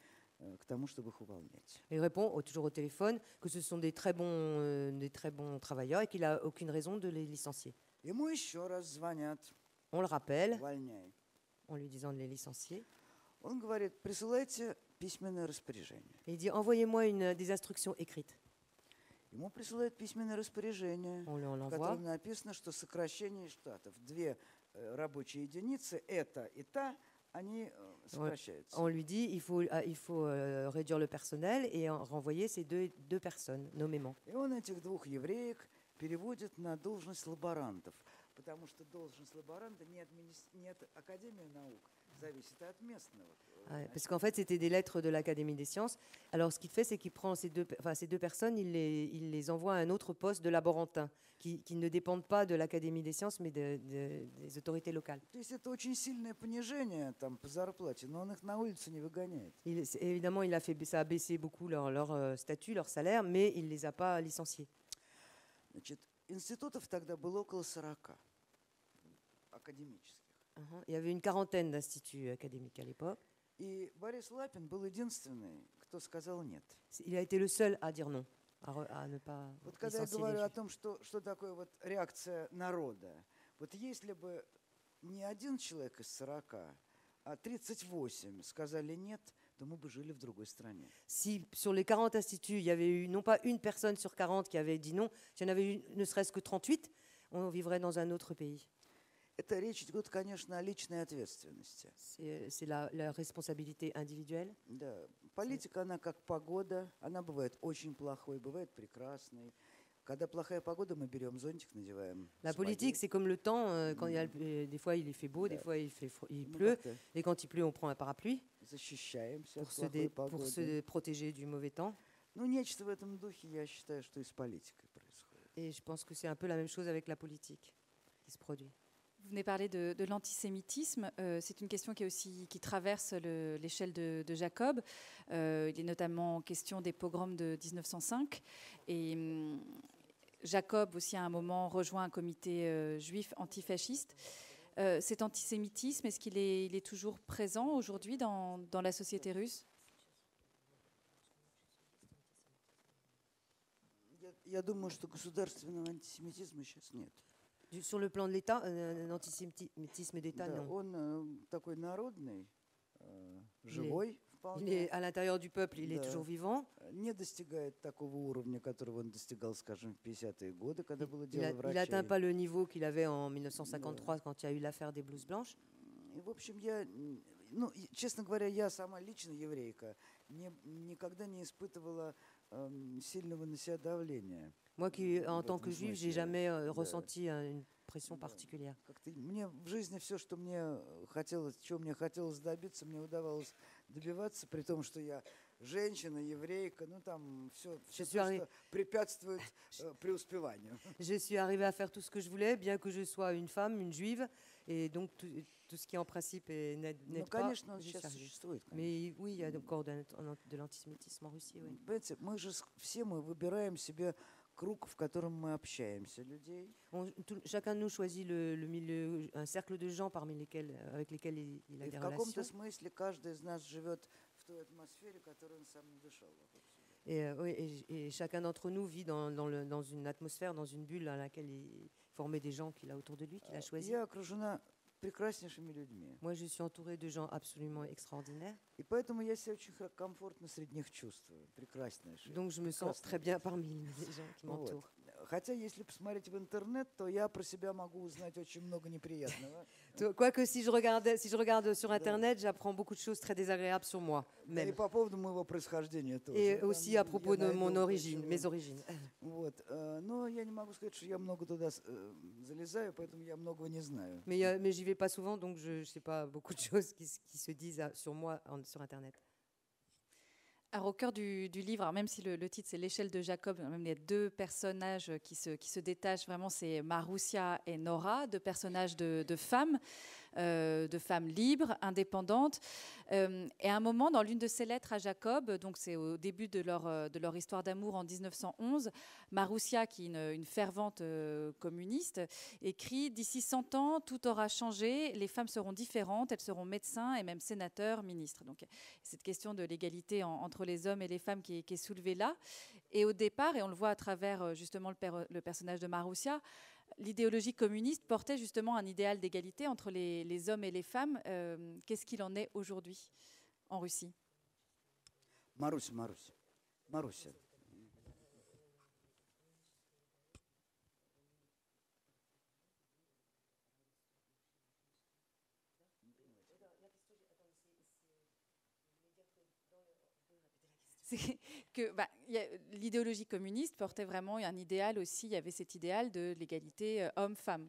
к тому, чтобы их увольнять.
Il répond toujours au téléphone que ce sont des très bons travailleurs et qu'il n'a aucune raison de les licencier.
Ему еще раз звонят,
On le rappelle
увольняй.
en lui disant de les licencier.
Он говорит, присылайте письменное распоряжение.
Et il dit envoyez-moi des instructions écrites.
Ему присылают письменное распоряжение, в котором написано, что сокращение штатов. 2 рабочие единицы, это и та, они сокращаются.
On lui dit il faut réduire le personnel et renvoyer ces deux personnes nommément.
И он этих 2 евреек переводит на должность лаборантов, потому что должность лаборанта не от Академии наук, зависит от местного.
Parce qu'en fait, c'était des lettres de l'Académie des sciences. Alors, ce qu'il fait, c'est qu'il prend ces deux personnes, il les envoie à un autre poste de laborantin, qui ne dépendent pas de l'Académie des sciences, mais des autorités locales.
То есть это очень сильное понижение там, по зарплате, но он их на улицу не выгоняет.
Évidemment, ça a baissé beaucoup leur statut, leur salaire, mais il ne les a pas licenciés.
Значит, институтов тогда было около 40 академических.
Il y avait une quarantaine d'instituts académiques à l'époque.
И Борис Лапин был единственный, кто сказал нет.
Il a été le seul à dire non, à ne pas
Вот когда я
licencier
говорю
les
о
juifs.
том, что такое вот реакция народа, вот если бы не один человек из 40, а 38 сказали нет, то мы бы жили в другой стране.
Si sur les 40 instituts, il y avait eu non pas une personne sur 40 qui avait dit non, s'il y en avait eu ne serait-ce que 38, on vivrait dans un autre pays.
Это речь идет, конечно, о личной ответственности.
C'est la responsabilité individuelle.
Да. Политика, она как погода, она бывает очень плохой, бывает прекрасной. Когда плохая погода, мы берем зонтик, надеваем.
La politique, c'est comme le temps. Quand des fois, il fait beau, des fois, il pleut. Et quand il pleut, on prend un parapluie
Защищаемся от
pour
плохой
pour se
погоды.
protéger du mauvais temps.
Ну, нечто в этом духе, я считаю, что и с политикой происходит.
Et je pense que c'est un peu la même chose avec la politique qui se produit.
Vous venez parler de l'antisémitisme. C'est une question qui traverse l'échelle de Jacob. Il est notamment question des pogroms de 1905. Et Jacob aussi à un moment rejoint un comité juif antifasciste. Cet antisémitisme, est-ce qu'il est toujours présent aujourd'hui dans la société russe ?
я думаю, что государственного антисемитизма сейчас нет.
Sur le plan de l'État, un antisémitisme d'État,
Да,
non.
он такой народный,
Il
живой
est
вполне.
à l'intérieur du peuple, il est
Да.
toujours vivant.
Не достигает такого уровня, которого он достигал, скажем, в 50-е годы, когда было
Il
дело
n'atteint
врачей.
pas le niveau qu'il avait en 1953 quand il y a eu l'affaire des blouses blanches.
И, в общем, честно говоря, я сама лично еврейка, никогда не испытывала сильного на себя давления.
Moi qui, en
в
tant
этом
que juif, j'ai
смысле.
jamais
Да.
ressenti une pression particulière.
Как-то мне в жизни все, что мне хотелось, чего мне хотелось добиться, мне удавалось добиваться, при том, что я женщина, еврейка, ну там все,
Je suis
что
arri-
препятствует преуспеванию.
Je suis arrivée à faire tout ce que je voulais, bien que je sois une femme, une juive, et donc tout ce qui en principe
Ну,
n'aide pas.
конечно, он
j'y
сейчас
suis arrivée.
существует. Конечно.
Mais oui, il y a encore de l'antisémitisme en Russie, oui.
Понимаете, все мы выбираем себе круг, в котором мы общаемся, людей.
Chacun de nous choisit le milieu, un cercle de gens avec lesquels il a
И
des
в каком-то
relations.
смысле каждый из нас живет в той атмосфере, которую он сам не дышал вокруг себя.
Et chacun d'entre nous vit dans une atmosphère, dans une bulle à laquelle il formait des gens qu'il a autour de lui, qu'il a choisi.
Я окружена прекраснейшими людьми.
Moi, je suis entourée de gens absolument extraordinaires.
И поэтому я себя очень комфортно среди них чувствую. Прекраснейшие.
Donc, je me sens très bien parmi les gens qui m'entourent.
Хотя, если посмотреть в интернет, то я про себя могу узнать очень много неприятного.
Quoique, si je regarde sur Internet, j'apprends beaucoup de choses très désagréables sur moi
И
même.
по поводу моего происхождения тоже.
Et
Там
aussi à propos
я
de mon
найду
origine,
очень
mes
много.
origines.
Вот. Но я не могу сказать, что я много туда залезаю, поэтому я многого не знаю.
Mais j'y vais pas souvent, donc je sais pas beaucoup de choses qui se disent sur moi sur Internet.
Alors, au cœur du livre, alors même si le titre c'est l'échelle de Jacob, même il y a deux personnages qui se détachent vraiment, c'est Marussia et Nora, deux personnages de femmes libres, indépendantes. Et à un moment, dans l'une de ses lettres à Jacob, donc c'est au début de leur histoire d'amour en 1911, Marussia, qui est une fervente communiste, écrit « D'ici 100 ans, tout aura changé, les femmes seront différentes, elles seront médecins et même sénateurs, ministres. » Donc cette question de l'égalité entre les hommes et les femmes qui est soulevée là. Et au départ, et on le voit à travers justement le personnage de Marussia, l'idéologie communiste portait justement un idéal d'égalité entre les hommes et les femmes. Qu'est-ce qu'il en est aujourd'hui en Russie?
Маруся.
C'est que l'idéologie communiste portait vraiment un idéal aussi, il y avait cet idéal de l'égalité homme-femme,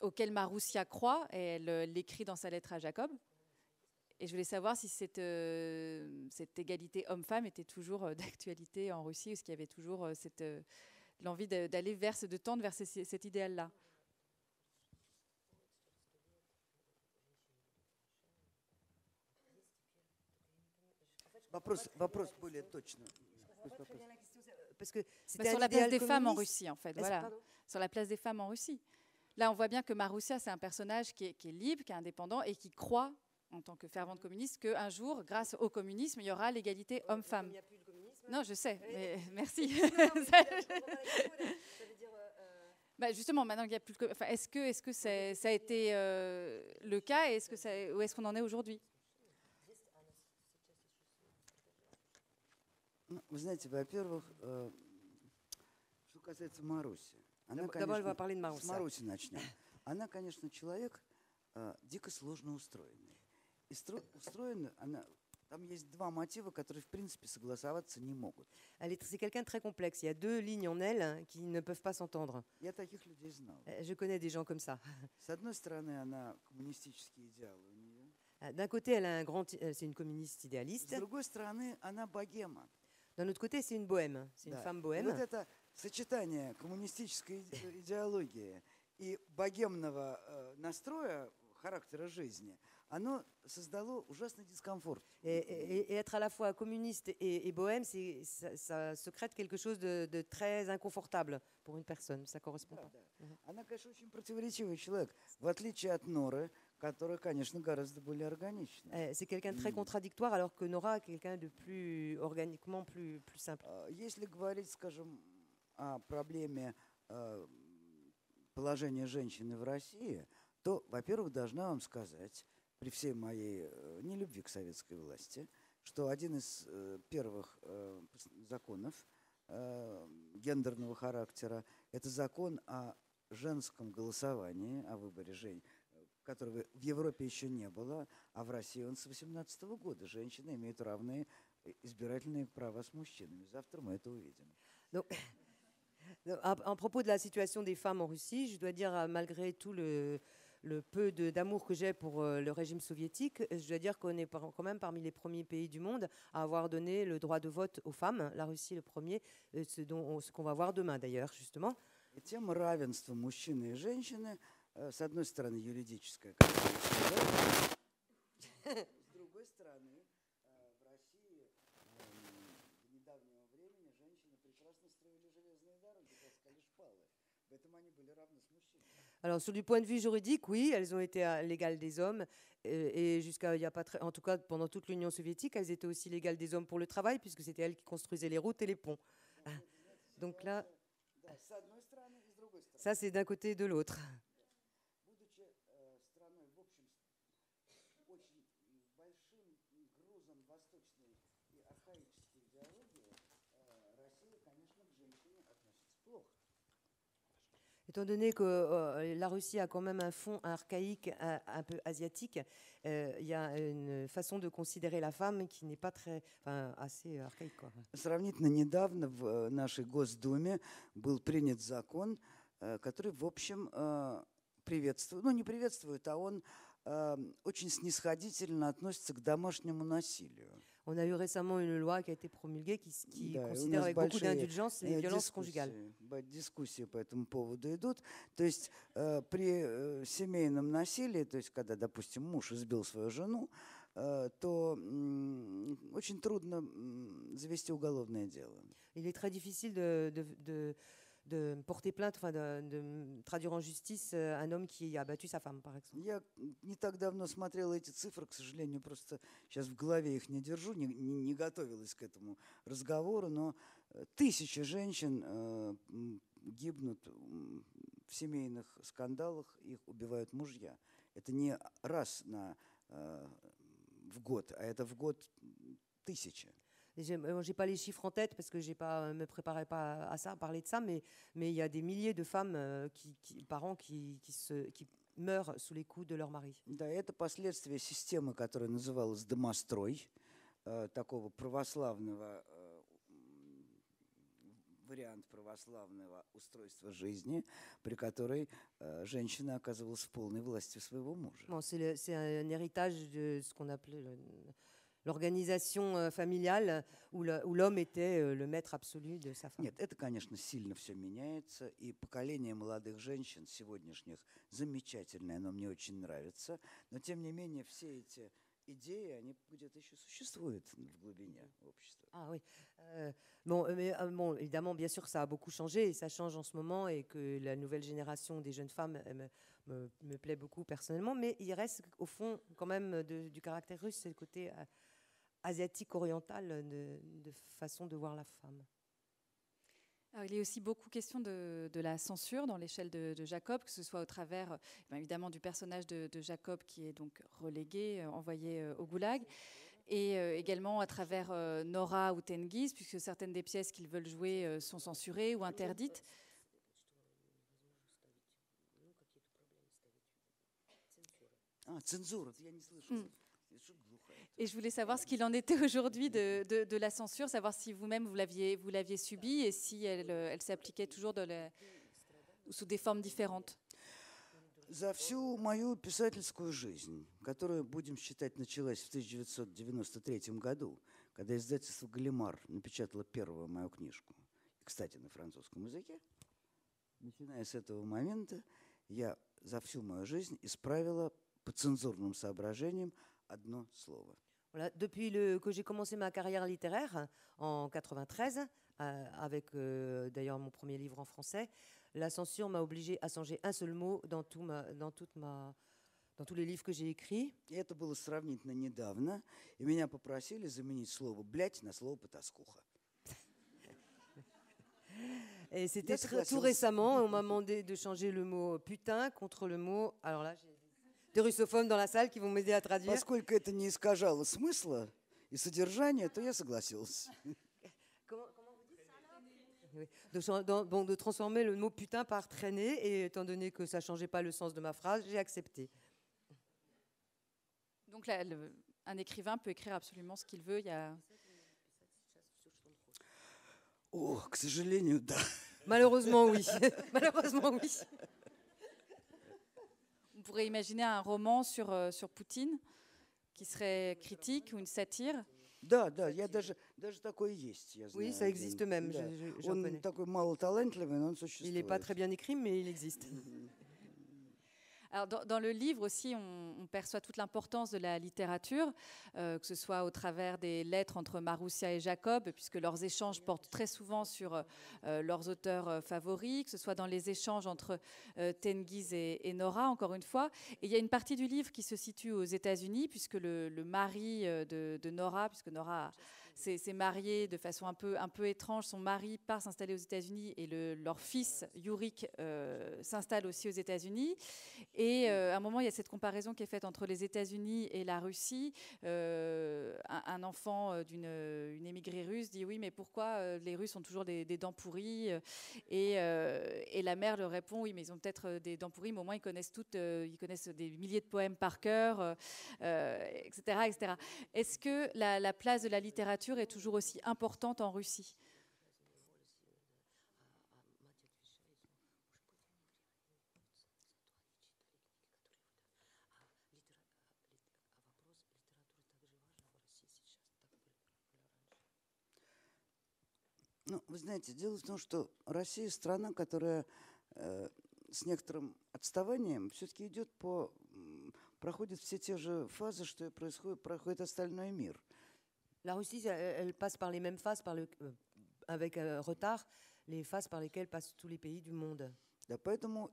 auquel Marussia croit, et elle l'écrit dans sa lettre à Jacob. Et je voulais savoir si cette égalité homme-femme était toujours d'actualité en Russie, ou s'il y avait toujours l'envie d'aller de tendre vers cet idéal-là.
Вопрос более точно.
Parce que
sur la place des femmes en Russie, en fait. Voilà. Sur la place des femmes en Russie. Là, on voit bien que Marussia, c'est un personnage qui est libre, qui est indépendant et qui croit, en tant que fervente communiste, qu'un jour, grâce au communisme, il y aura l'égalité homme-femme. Non, je sais, mais merci. Justement, maintenant qu'il n'y a plus de... est-ce que ça a été le cas et où est-ce qu'on en est aujourd'hui?
Вы знаете, во-первых, что касается Маруси.
D'abord, elle va parler de
С
Marussia.
Маруси начнем. Она, конечно, человек дико сложно устроенный. И устроена она... Там есть два мотива, которые, в принципе, согласоваться не могут.
C'est quelqu'un de très complexe. Il y a deux lignes en elle qui ne peuvent pas s'entendre.
Я таких людей знал.
Je connais des gens comme ça.
С одной стороны, она коммунистические идеалы у нее.
D'un côté, c'est une communiste
С
idéaliste.
другой стороны, она богема.
D'un autre côté, c'est une bohème. C'est une femme
И
bohème.
вот это сочетание коммунистической идеологии и богемного настроя, характера жизни, оно создало ужасный дискомфорт.
Et être à la fois communiste et bohème, ça se crée quelque chose de très inconfortable pour une personne. Ça correspond pas.
Она, конечно, очень противоречивый человек, в отличие от Норы, которая, конечно, гораздо более органична.
C'est quelqu'un de très contradictoire, alors que Nora est quelqu'un de plus organiquement plus simple.
Если говорить, скажем, о проблеме положения женщины в России, то, во-первых, должна вам сказать, при всей моей нелюбви к советской власти, что один из первых законов гендерного характера – это закон о женском голосовании, о выборе женщин, которого в Европе еще не было, а в России он с 18 года. Женщины имеют равные избирательные права с мужчинами. Завтра мы это увидим.
À propos de la situation des femmes en Russie, je dois dire, malgré tout le peu d'amour que j'ai pour le régime soviétique, je dois dire qu'on est quand même parmi les premiers pays du monde à avoir donné le droit de vote aux femmes. La Russie, le premier, ce qu'on va voir demain d'ailleurs, justement.
И тема равенства мужчины и женщины, с одной стороны, юридическая, как я сказал, с другой стороны, в России до недавнего времени женщины прекрасно строили железные дороги, таскали шпалы. В этом они были равны с мужчинами.
Alors, sur du point de vue juridique, oui, elles ont été à l'égal des hommes. Et jusqu'à il y a pas très, en tout cas, pendant toute l'Union soviétique, elles étaient aussi légales des hommes pour le travail, puisque c'était elles qui construisaient les routes et les ponts. Donc là, ça, c'est d'un côté et de l'autre. Étant donné que la Russie a quand même un fond archaïque, un peu asiatique, il y a une façon de considérer la femme qui n'est pas très, assez archaïque, quoi.
Сравнительно недавно в нашей Госдуме был принят закон, который, в общем, приветствует, ну не приветствует, а он очень снисходительно относится к домашнему насилию.
On a eu récemment une loi qui a été promulguée qui considère avec beaucoup d'indulgence les violences conjugales.
Дискуссии по этому поводу идут. То есть при семейном насилии, то есть когда, допустим, муж избил свою жену, то очень трудно завести уголовное дело.
Il est très difficile de porter plainte, enfin de traduire en justice un homme qui a battu sa femme, par exemple.
Я не так давно смотрела эти цифры, к сожалению, просто сейчас в голове их не держу, не готовилась к этому разговору, но 1000 женщин гибнут в семейных скандалах, их убивают мужья. Это не раз в год, а это в год 1000.
Je n'ai pas les chiffres en tête parce que je ne me préparais pas à ça, à parler de ça, mais il y a des milliers de femmes par an qui meurent sous les coups de leur mari.
Да, это последствия системы, которая называлась «домострой», такого православного вариант православного устройства жизни, при которой женщина оказывалась в полной власти своего мужа.
Bon, c'est un héritage de ce qu'on appelait l'organisation familiale où l'homme était le maître absolu de sa femme.
Нет, это, конечно, сильно все меняется, и поколение молодых женщин сегодняшних замечательное, оно мне очень нравится, но тем не менее все эти идеи, они где-то еще существуют в глубине общества.
Ah oui. Bon, évidemment, bien sûr, ça a beaucoup changé et ça change en ce moment et que la nouvelle génération des jeunes femmes me plaît beaucoup personnellement, mais il reste au fond quand même du caractère russe, c'est le côté asiatique oriental de façon de voir la femme.
Alors, il est aussi beaucoup question de la censure dans l'échelle de Jacob, que ce soit au travers évidemment du personnage de Jacob qui est donc relégué, envoyé au goulag, et également à travers Nora ou Tengiz, puisque certaines des pièces qu'ils veulent jouer sont censurées ou interdites.
Цензура, я не слышу.
Et je voulais savoir ce qu'il en était aujourd'hui de la censure, savoir si vous-même vous l'aviez subie et si elle s'appliquait toujours sous des formes différentes.
За всю мою писательскую жизнь, которую, будем считать, началась в 1993 году, когда издательство «Галимар» напечатало первую мою книжку, кстати, на французском языке, начиная с этого момента, я за всю мою жизнь исправила по цензурным соображениям одно слово.
Voilà, depuis que j'ai commencé ma carrière littéraire en 93, avec d'ailleurs mon premier livre en français, la censure m'a obligée à changer un seul mot dans tous les livres que j'ai écrits.
И это было сравнительно недавно, и меня попросили заменить слово «блядь» на слово «потаскуха».
Et c'était tout récemment, on m'a demandé de changer le mot putain contre le mot. Alors là, j'ai des russophones dans la salle qui vont m'aider à traduire.
Поскольку это не искажало смысла и содержания, то я согласился.
Comment vous dites ça là? Oui. De transformer le mot putain par traîner, et étant donné que ça ne changeait pas le sens de ma phrase, j'ai accepté.
Donc là, un écrivain peut écrire absolument ce qu'il veut. Il y a...
О, к сожалению, да.
Malheureusement, oui. Malheureusement, oui.
On pourrait imaginer un roman sur Poutine qui serait critique ou une satire.
Да, я даже такое есть, я знаю.
Oui, ça existe même,
Да.
j'en
Он
connais.
такой малоталантливый, но он существует.
Il n'est pas très bien écrit, mais il existe.
Alors, dans le livre aussi, on perçoit toute l'importance de la littérature, que ce soit au travers des lettres entre Marussia et Jacob, puisque leurs échanges portent très souvent sur leurs auteurs favoris, que ce soit dans les échanges entre Tengiz et Nora, encore une fois. Et il y a une partie du livre qui se situe aux États-Unis, puisque le mari de Nora, puisque Nora s'est mariée de façon un peu étrange, son mari part s'installer aux États-Unis et leur fils, Yurik, s'installe aussi aux États-Unis. Et à un moment, il y a cette comparaison qui est faite entre les États-Unis et la Russie. Un enfant d'une émigrée russe dit « Oui, mais pourquoi les Russes ont toujours des dents pourries ?» et la mère leur répond « Oui, mais ils ont peut-être des dents pourries, mais au moins ils connaissent des milliers de poèmes par cœur, etc., etc. » Est-ce que la place de la littérature est toujours aussi importante en Russie ?
Ну, вы знаете, дело в том, что Россия страна, которая с некоторым отставанием все-таки проходит все те же фазы, что и проходит остальной мир.
La Russie, elle passe par les mêmes phases, avec retard, les phases par lesquelles passent tous les pays du monde.
Да, поэтому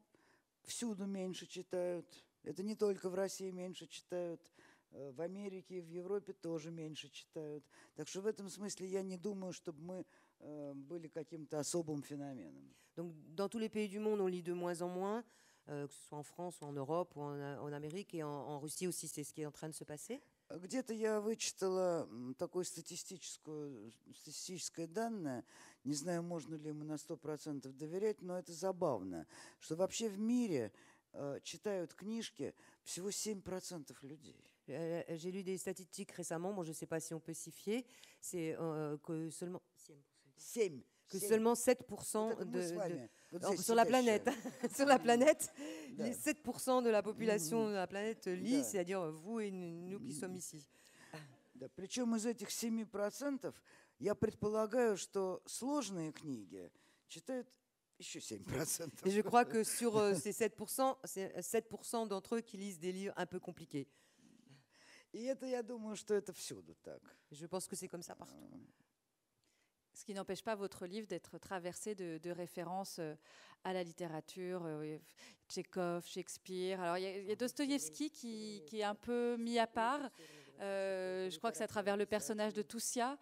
всюду меньше читают. Это не только в России меньше читают. В Америке и в Европе тоже меньше читают. Так что в этом смысле я не думаю, чтобы мы были каким-то особым феноменом.
Donc, dans tous les pays du monde, on lit de moins en moins, que ce soit en France ou en Europe ou en Amérique, et en Russie aussi, c'est ce qui est en train de se passer.
Где-то я вычитала такое статистическое данное, не знаю, можно ли ему на 100% доверять, но это забавно, что вообще в мире читают книжки всего 7% людей.
J'ai lu des statistiques récemment, bon, je ne sais pas si on peut s'y fier, c'est que seulement 7% sur la planète, sur la planète, les 7% de la population de la planète lit, c'est-à-dire vous et nous qui sommes ici.
Да, причем из этих 7% я предполагаю, что сложные книги читают еще 7%.
Et je crois que sur ces 7%, c'est 7% d'entre eux qui lisent des livres un peu compliqués.
И это, я думаю, что это всюду так.
Je pense que c'est comme ça partout.
Ce qui n'empêche pas votre livre d'être traversé de références à la littérature, Tchekhov, Shakespeare. Alors il y a Dostoïevski qui est un peu mis à part. Je crois que c'est à travers le personnage de Toussia.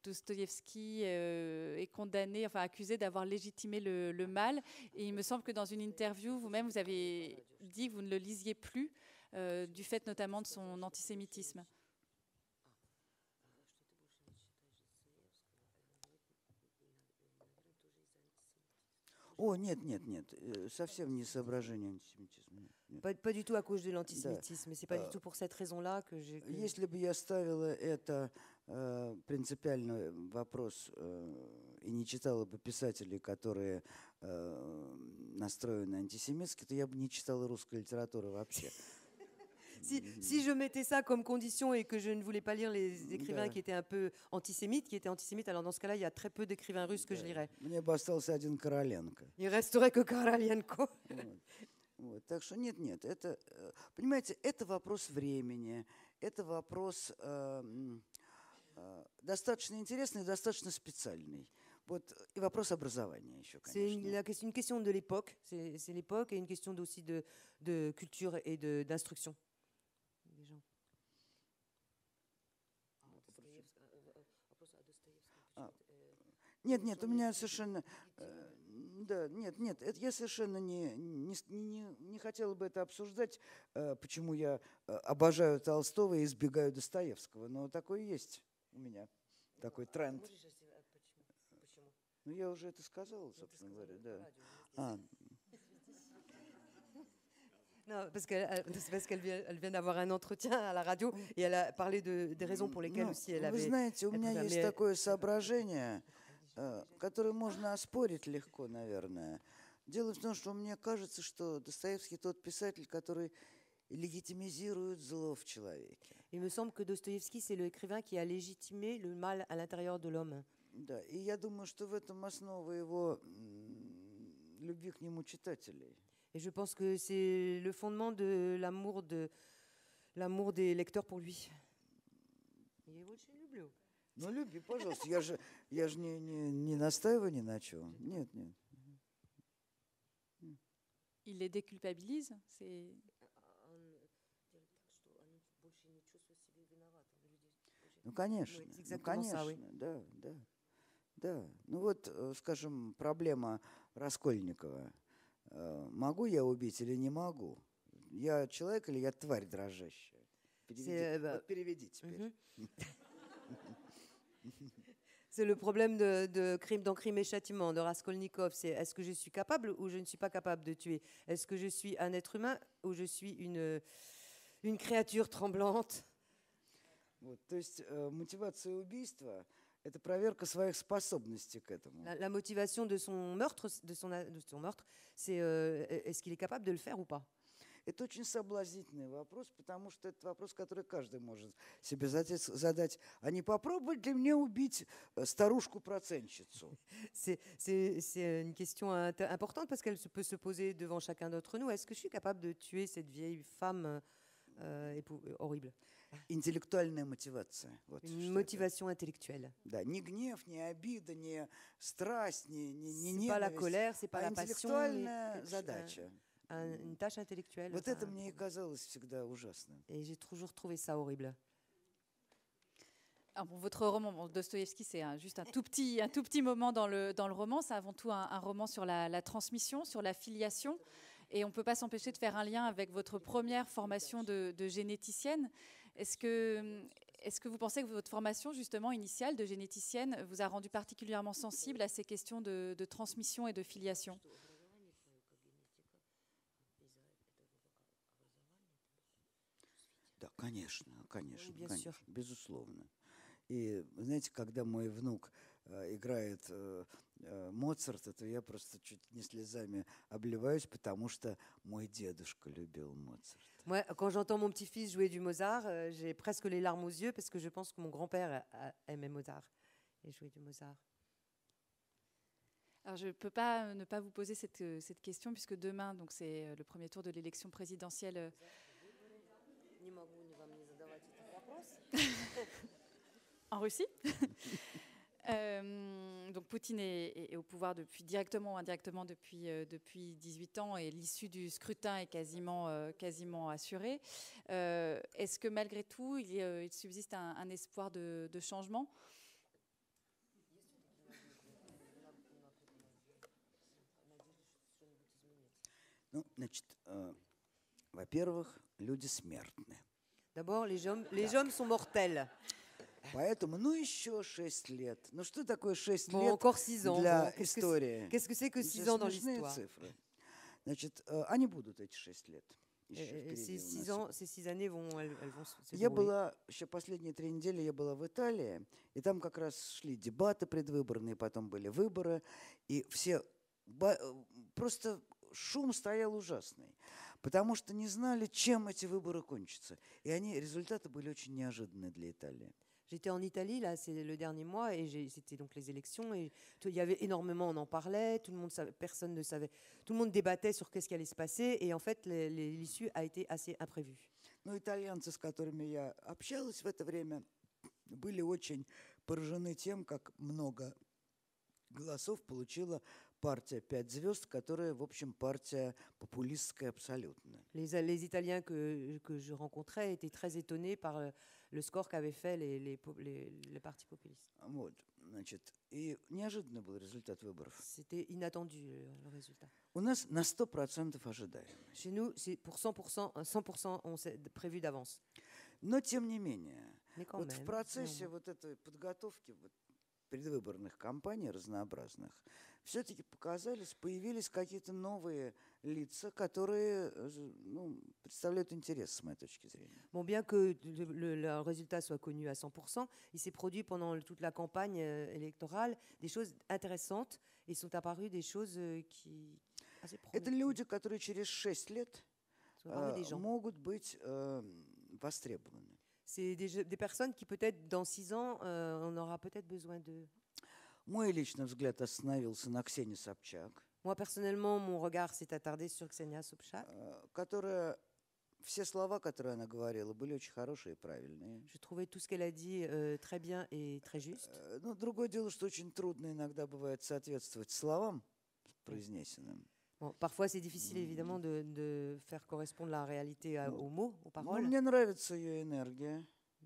Dostoïevski est condamné, enfin accusé d'avoir légitimé le mal. Et il me semble que dans une interview, vous-même, vous avez dit que vous ne le lisiez plus, du fait notamment de son antisémitisme.
О, нет, совсем не соображение антисемитизма.
Pas du tout à cause de l'antisémitisme, mais c'est pas du tout pour cette raison-là que j'ai...
Если бы я ставила это принципиальный вопрос и не читала бы писателей, которые настроены антисемитски, то я бы не читала русской литературы вообще.
Si je mettais ça comme condition et que je ne voulais pas lire les écrivains qui étaient un peu antisémites, alors dans ce cas-là, il y a très peu d'écrivains russes que je lirais.
Мне бы остался один Короленко.
Il resterait que Korolenko.
Вот. Так что нет, это, понимаете, это вопрос времени, это вопрос достаточно интересный, достаточно специальный. Вот, и вопрос образования еще, конечно.
C'est une question de l'époque, c'est l'époque et une question aussi de culture et d'instruction.
Нет, у меня совершенно... Да, нет, это я совершенно не хотела бы это обсуждать, почему я обожаю Толстого и избегаю Достоевского, но такое есть у меня, такой тренд. Ну, я уже это сказала, собственно говоря, да.
Non, parce qu'elle vient d'avoir un entretien à la radio et elle a parlé des raisons pour lesquelles aussi elle avait...
Вы знаете, у меня есть такое соображение, которое можно оспорить легко, наверное. Дело в том, что мне кажется, что Достоевский тот писатель, который легитимизирует зло в человеке.
Il me semble que Dostoïevski, c'est l'écrivain qui a légitimé le mal à l'intérieur de l'homme.
Да, и я думаю, что в этом основа его любви к нему читателей.
Et je pense que c'est le fondement de l'amour des lecteurs pour lui. Я его очень люблю.
Ну, люби, пожалуйста. Я же не настаиваю ни на чем. Нет.
Il les déculpabilise, c'est...
Ну, конечно, да. Ну вот, скажем, проблема Раскольникова. Могу я убить или не могу? Я человек или я тварь дрожащая? Переведи теперь.
C'est le problème de Crime dans Crime et Châtiment de Raskolnikov. C'est est-ce que je suis capable ou je ne suis pas capable de tuer? Est-ce que je suis un être humain ou je suis une créature tremblante?
Вот, то есть мотивация убийства – это проверка своих способностей к этому.
La motivation de son meurtre, c'est est-ce qu'il est capable de le faire ou pas?
Это очень соблазнительный вопрос, потому что это вопрос, который каждый может себе задать. А не попробовать ли мне убить старушку-процентщицу?
C'est une question importante parce qu'elle peut se poser devant chacun d'entre nous. Est-ce que je suis capable de tuer cette vieille femme horrible?
Интеллектуальная мотивация. Вот,
une motivation intellectuelle.
Да, не гнев, не обида, не страсть, не ненависть.
C'est pas la colère, c'est pas la passion,
интеллектуальная задача.
Une tâche intellectuelle.
Вот это мне и казалось всегда ужасным.
Et j'ai toujours trouvé ça horrible.
Alors, votre roman, Dostoïevski, c'est juste un tout petit moment dans le roman. C'est avant tout un roman sur la transmission, sur la filiation. Et on ne peut pas s'empêcher de faire un lien avec votre première formation de généticienne. Est-ce que vous pensez que votre formation, justement, initiale de généticienne vous a rendu particulièrement sensible à ces questions de transmission et de filiation?
Да, конечно, безусловно. И, знаете, когда мой внук играет Моцарта, то я просто чуть не слезами обливаюсь, потому что мой дедушка любил Моцарта.
Moi, quand j'entends mon petit-fils jouer du Mozart, j'ai presque les larmes aux yeux parce que je pense que mon grand-père aimait Mozart et jouait du Mozart.
Alors, je ne peux pas ne pas vous poser cette question puisque demain, donc c'est le premier tour de l'élection présidentielle. En Russie. Donc Poutine est au pouvoir directement ou indirectement depuis 18 ans et l'issue du scrutin est quasiment assurée. Est-ce que malgré tout, il subsiste un espoir de changement?
Ну, значит, во-первых, люди смертны.
D'abord, les hommes sont mortels.
Поэтому, еще 6 лет. Ну, что такое 6
bon,
лет
encore 6 ans.
для истории?
Qu'est-ce que c'est que 6 ans dans l'histoire?
Цифры. Значит, они будут, эти 6 лет.
Ces 6 années elles vont se
Я была, еще последние 3 недели я была в Италии, и там как раз шли дебаты предвыборные, потом были выборы, и все... Просто шум стоял ужасный, потому что не знали, чем эти выборы кончатся. И результаты были очень неожиданные для Италии.
J'étais en Italie, là, c'est le dernier mois, et c'était donc les élections, et il y avait énormément, on en parlait, tout le monde savait, personne ne savait, tout le monde débattait sur qu'est-ce qui allait se passer, et en fait, l'issue a été assez imprévue.
Но итальянцы, с которыми я общалась в это время, были очень поражены тем, как много голосов получила партия «Пять звезд», которая, в общем, партия популистская абсолютно.
Les Italiens que je rencontrais étaient très étonnés par le score qu'avaient fait les partis populistes.
Вот. Значит, и неожиданный был результат выборов.
C'était inattendu le résultat.
У нас на 100% ожидаемый.
Chez nous, c'est pour 100%, 100% on s'est prévu d'avance.
Но тем не менее,
Mais quand
вот в
même,
процессе
néanmoins.
вот этой подготовки вот, предвыборных кампаний разнообразных все-таки появились какие-то новые лица, которые представляют интерес с моей точки зрения.
Bon, bien que le résultat soit connu à 100%, il s'est produit pendant toute la campagne électorale des choses intéressantes et sont apparues des choses qui assez
Это
prometteuses.
люди, которые через 6 лет
Sont apparus des gens.
могут быть востребованы.
C'est des personnes qui peut-être dans 6 ans, on aura peut-être besoin d'eux.
Мой личный взгляд остановился на Ксении Собчак,
Moi, personnellement, mon regard s'est attardé sur Ksenia Sobchak.
которая все слова, которые она говорила, были очень хорошие и правильные.
Je trouvais tout ce qu'elle a dit très bien et très juste.
Но другое дело, что очень трудно иногда бывает соответствовать словам произнесенным.
Bon, parfois, c'est difficile évidemment de faire correspondre la réalité aux mots, aux
Но
paroles.
мне нравится ее энергия.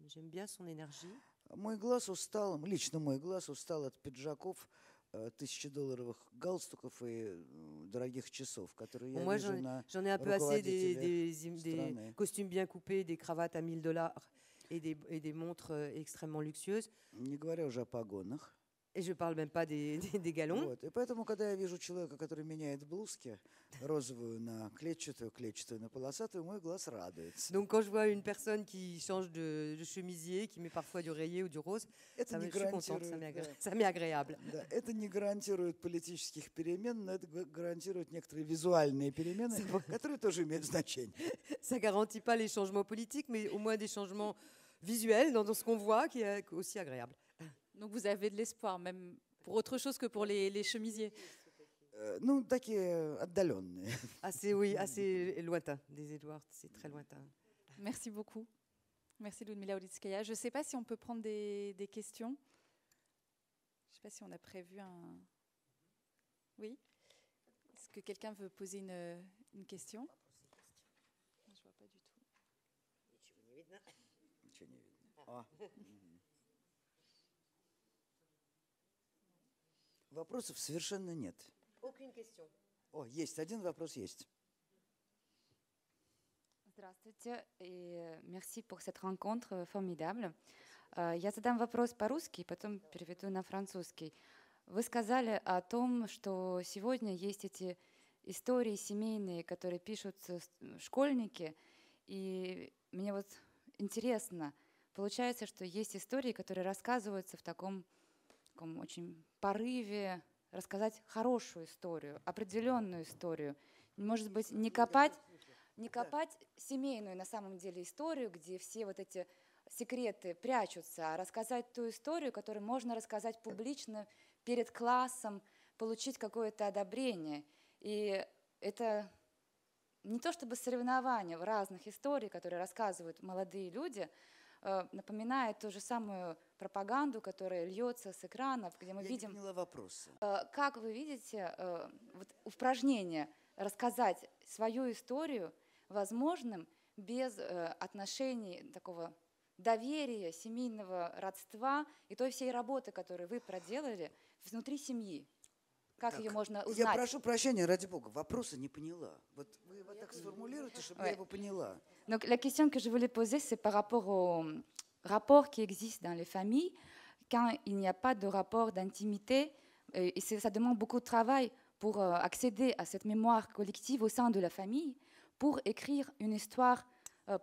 J'aime bien son énergie.
Мой глаз устал, лично мой глаз устал от пиджаков, $1000 галстуков и дорогих часов, которые я
Moi,
вижу на
j'en ai un peu assez des
страны.
costumes bien coupés, des cravates à $1000 et des montres extrêmement luxueuses.
Не говоря уже о погонах.
Et je ne parle même pas des galons.
Вот. И поэтому, когда я вижу человека, который меняет блузки, розовую на клетчатую, клетчатую на полосатую, мой глаз радуется.
Donc quand je vois une personne qui change de chemisier, qui met parfois du rayé ou du rose,
Это не
je suis contente,
гарантирует,
ça m'est agréable.
да, это не гарантирует политических перемен, но это гарантирует некоторые визуальные перемены, которые тоже имеют значение.
Ça ne garantit pas les changements politiques, mais au moins des changements visuels dans ce qu'on voit, qui est aussi agréable.
Donc vous avez de l'espoir, même pour autre chose que pour les chemisiers.
Ну, такие отдаленные.
Assez lointain. Des Édouards, c'est très lointain.
Merci beaucoup. Merci Ludmila Olitskaya. Je ne sais pas si on peut prendre des questions. Je ne sais pas si on a prévu un... Oui. Est-ce que quelqu'un veut poser une question? Je ne vois pas du tout.
Ничего не видно. Вопросов совершенно нет.
Aucune question.
О, есть. Один вопрос есть.
Здравствуйте и merci pour cette rencontre formidable. Я задам вопрос по-русски, потом переведу на французский. Вы сказали о том, что сегодня есть эти истории семейные, которые пишут школьники, и мне вот интересно, получается, что есть истории, которые рассказываются в таком очень порыве рассказать хорошую историю, определенную историю. Может быть, не копать семейную на самом деле историю, где все вот эти секреты прячутся, а рассказать ту историю, которую можно рассказать публично перед классом, получить какое-то одобрение. И это не то чтобы соревнования в разных историях, которые рассказывают молодые люди, напоминает ту же самую пропаганду, которая льется с экранов, где мы видим...
Я не поняла вопроса.
Как вы видите вот упражнение рассказать свою историю возможным без отношений такого доверия, семейного родства и той всей работы, которую вы проделали внутри семьи? Как
Так,
ее можно узнать?
Я прошу прощения, ради бога, вопроса не поняла. Вот вы его так сформулируете, чтобы я его поняла.
Donc la question que je voulais poser, c'est par rapport au rapport qui existe dans les familles, quand il n'y a pas de rapport d'intimité, et ça demande beaucoup de travail pour accéder à cette mémoire collective au sein de la famille, pour écrire une histoire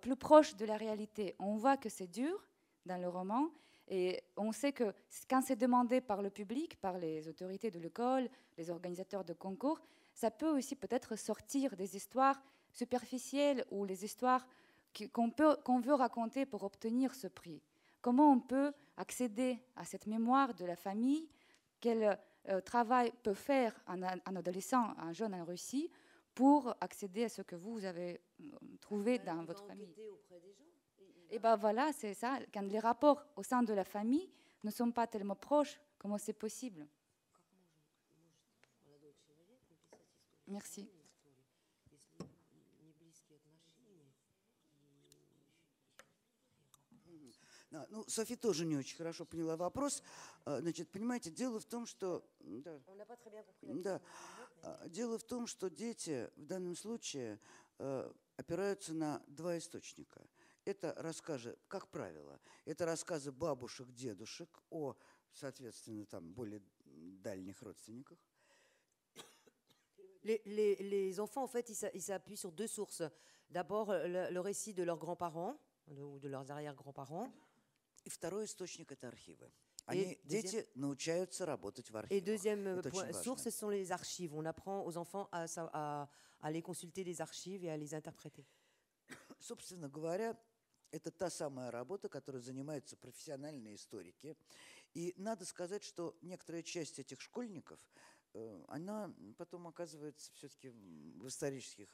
plus proche de la réalité. On voit que c'est dur dans le roman, et on sait que quand c'est demandé par le public, par les autorités de l'école, les organisateurs de concours, ça peut aussi peut-être sortir des histoires superficielles ou les histoires qu'on veut raconter pour obtenir ce prix. Comment on peut accéder à cette mémoire de la famille? Quel travail peut faire un adolescent, un jeune en Russie, pour accéder à ce que vous avez trouvé dans votre famille? Et bien voilà, c'est ça. Quand les rapports au sein de la famille ne sont pas tellement proches, comment c'est possible? Merci.
Ну, Софи тоже не очень хорошо поняла вопрос. Значит, понимаете, дело в том, что... Да, да, дело в том, что дети в данном случае опираются на два источника. Это рассказы, как правило, это рассказы бабушек, дедушек о, соответственно, там более дальних родственниках.
Les enfants, en fait, ils s'appuient sur deux sources. D'abord, le récit de leurs grands-parents ou de leurs arrière-grands-parents.
И второй источник – это архивы. Дети научаются работать в архивах.
Et deuxième source, ce sont les archives. On apprend aux enfants à aller consulter les archives et à les interpréter.
Собственно говоря, это та самая работа, которой занимаются профессиональные историки. И надо сказать, что некоторая часть этих школьников, она потом оказывается все-таки в исторических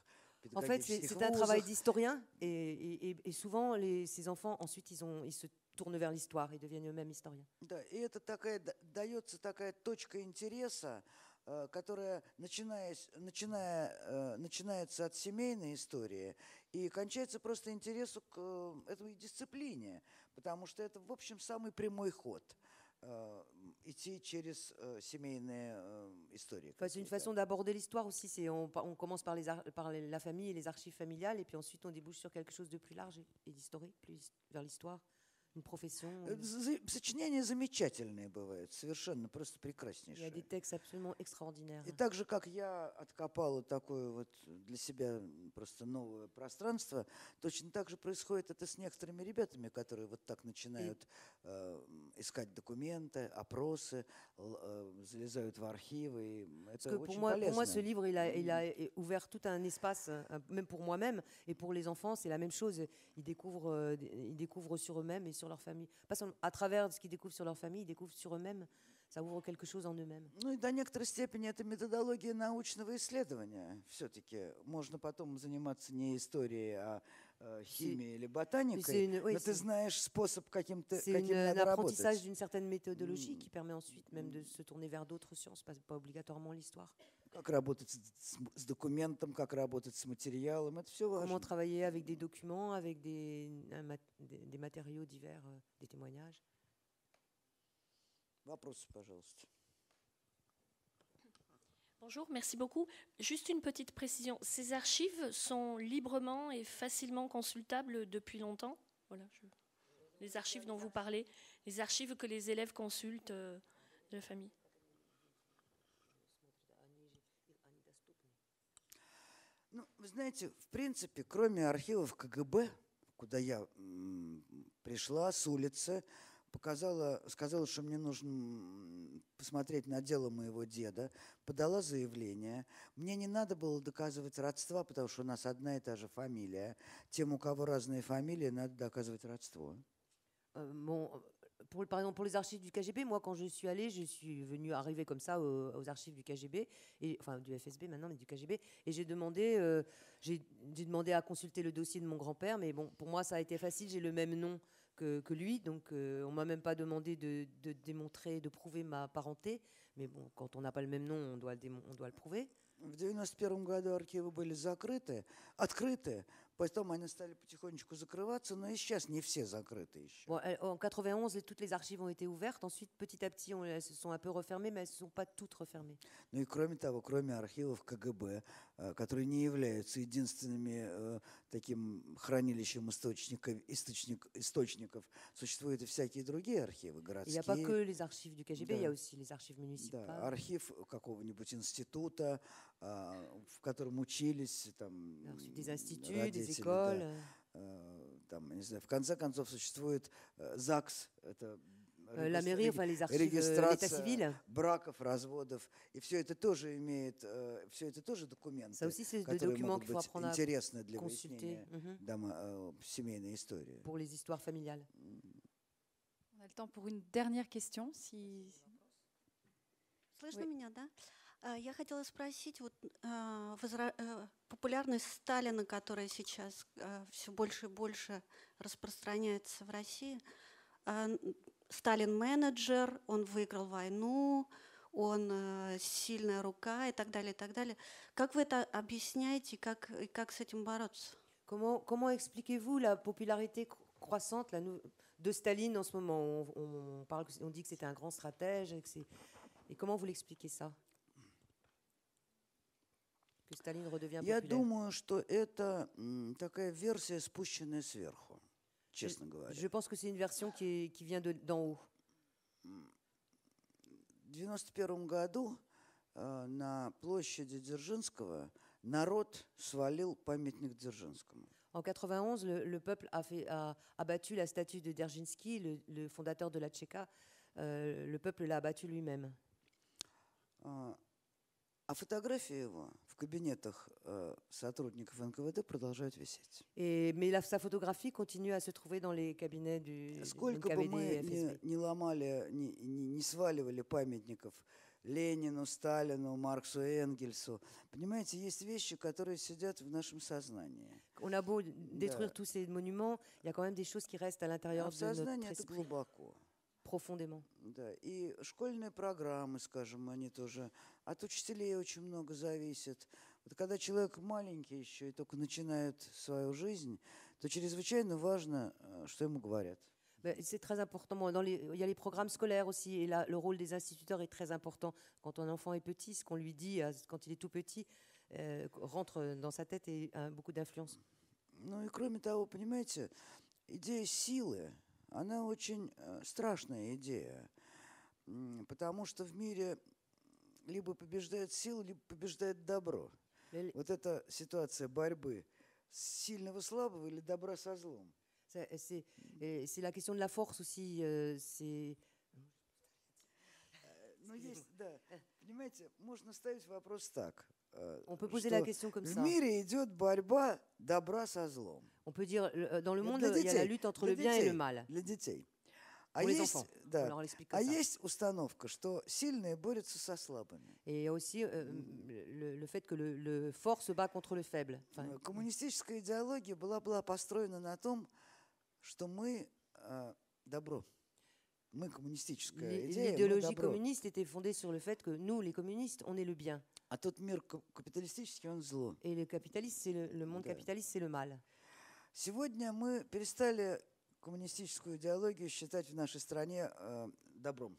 En fait,
педагогических
c'est un travail
вузах.
d'historien et souvent, ces enfants, ensuite, ils se tournent vers l'histoire et deviennent eux-mêmes historiens.
Да, и это дается такая точка интереса, которая начинается от семейной истории и кончается просто интересу к этой дисциплине, потому что это, в общем, самый прямой ход идти через семейные истории.
Enfin, c'est une façon d'aborder l'histoire aussi. On commence par la famille et les archives familiales, et puis ensuite on débouche sur quelque chose de plus large et d'historique, plus vers l'histoire. Une profession.
Сочинения замечательные бывают, совершенно просто прекраснейшие.
Il y a des textes absolument extraordinaires.
И так же, как я откопала такое вот для себя просто новое пространство, точно так же происходит это с некоторыми ребятами, которые вот так начинают искать документы, опросы, залезают в архивы. И это очень полезно.
Pour moi, ce livre, il a ouvert tout un espace, même pour moi-même, et pour les enfants, c'est la même chose. Ils découvrent sur eux-mêmes et sur leur famille. Pas seulement à travers ce qu'ils découvrent sur leur famille, ils découvrent sur eux-mêmes. Ça ouvre quelque chose en eux-mêmes.
Ну и до некоторой степени это методология научного исследования. Все-таки можно потом заниматься не историей, а химией или ботаникой, но ты знаешь способ каким-то работать.
C'est un apprentissage d'une certaine méthodologie qui permet ensuite même de se tourner vers d'autres sciences, pas obligatoirement l'histoire.
Как работать с документом, как работать с материалом, это все важно.
Comment travailler avec des documents, avec des matériaux divers, des témoignages.
Вопросы, пожалуйста.
Bonjour, merci beaucoup. Juste une petite précision. Ces archives sont librement et facilement consultables depuis longtemps. Voilà, les archives dont vous parlez, les archives que les élèves consultent de la famille.
Ну, вы знаете, в принципе, кроме архивов КГБ, куда я пришла с улицы, сказала, что мне нужно посмотреть на дело моего деда, подала заявление. Мне не надо было доказывать родства, потому что у нас одна и та же фамилия. Тем, у кого разные фамилии, надо доказывать родство.
Par exemple, pour les archives du KGB, moi, quand je suis allée, je suis venue arriver comme ça aux archives du KGB, enfin du FSB maintenant, mais du KGB, et j'ai demandé à consulter le dossier de mon grand-père, mais bon, pour moi, ça a été facile, j'ai le même nom que lui, donc on m'a même pas demandé de démontrer, de prouver ma parenté, mais bon, quand on n'a pas le même nom, on doit le prouver.
В 1991 году архивы были открыты, потом они стали потихонечку закрываться, но и сейчас не все закрыты еще.
Bon, en 91, toutes les archives ont été ouvertes. Ensuite, petit à petit, elles se sont un peu refermées, mais elles ne sont pas toutes refermées.
Ну и кроме того, кроме архивов КГБ, которые не являются единственными таким хранилищем источников, существуют и всякие другие архивы городские.
Il n'y a pas que les archives du KGB, il y a aussi les archives municipales.
Да, архив какого-нибудь института, в котором учились там
des instituts, des écoles.
Там, не знаю, в конце концов существует ЗАГС, это
la mairie, enfin les archives, l'état civil.
Браков, разводов, и все это тоже имеет, все это тоже документы,
Ça aussi, c'est des
которые
documents
могут
qu'il faut
быть
apprendre à
интересны для
consulter.
выяснения семейной истории.
Pour les histoires familiales.
On a le temps pour une dernière question, si.
Слышно меня, да? Я хотела спросить, вот популярность Сталина, которая сейчас все больше и больше распространяется в России. Сталин менеджер, он выиграл войну, он сильная рука и так далее, и так далее. Как вы это объясняете и как с этим бороться?
Comment expliquez-vous la popularité croissante de Staline en ce moment. On dit que c'était un grand stratège. Et comment vous l'expliquez ça? Que Staline redevient
Я
populaire.
думаю, что это такая версия, спущенная сверху, честно говоря.
Je pense que c'est une version qui vient d'en haut.
В 1991 году на площади Дзержинского народ свалил памятник Дзержинскому.
En 91, le peuple a abattu la statue de Dzerzhinsky, le fondateur de la Tchéka. Le peuple l'a abattu lui-même.
А фотографии его в кабинетах сотрудников НКВД продолжают висеть.
Mais sa photographie continue à se trouver dans les cabinets du
Сколько бы мы
NKVD, FSB.
не ломали, не сваливали памятников Ленину, Сталину, Марксу, Энгельсу, понимаете, есть вещи, которые сидят в нашем сознании.
On a beau détruire tous ces monuments, il y a quand même des choses qui restent à
А
l'intérieur
в
de notre
сознании это
esprit,
глубоко.
profondément.
Да, и школьные программы, скажем, они тоже от учителей очень много зависят. Вот когда человек маленький еще и только начинает свою жизнь, то чрезвычайно важно, что ему говорят.
C'est très important. Il y a les programmes scolaires aussi, et le rôle des instituteurs est très important. Quand un enfant est petit, ce qu'on lui dit quand il est tout petit rentre dans sa tête et a beaucoup d'influence.
Ну и кроме того, понимаете, идея силы, она очень страшная идея, потому что в мире либо побеждает сила, либо побеждает добро. Вот эта ситуация борьбы сильного слабого или добра со злом.
C'est la question de la force aussi.
Ну, есть, да. Понимаете, можно ставить вопрос так.
On peut poser la question comme
В
ça.
мире идет борьба добра со злом.
On peut dire, dans le monde,
Для
il y a la
детей,
lutte entre
для
le bien et
детей,
le mal.
Для детей. А
Pour les
есть,
enfants. On
да,
leur explique
а
comme ça.
есть установка, что сильные борются со слабыми.
Et il y a aussi le fait que le fort se bat contre le faible. Enfin,
Коммунистическая идеология была построена на том, что мы добро. Мы коммунистическая идея, мы
L'idéologie
добро.
communiste était fondée sur le fait que nous, les communistes, on est le bien.
А тот мир капиталистический, он зло.
Et le capitaliste, c'est le monde
Да.
capitaliste, c'est le mal.
Сегодня мы перестали коммунистическую идеологию считать в нашей стране добром.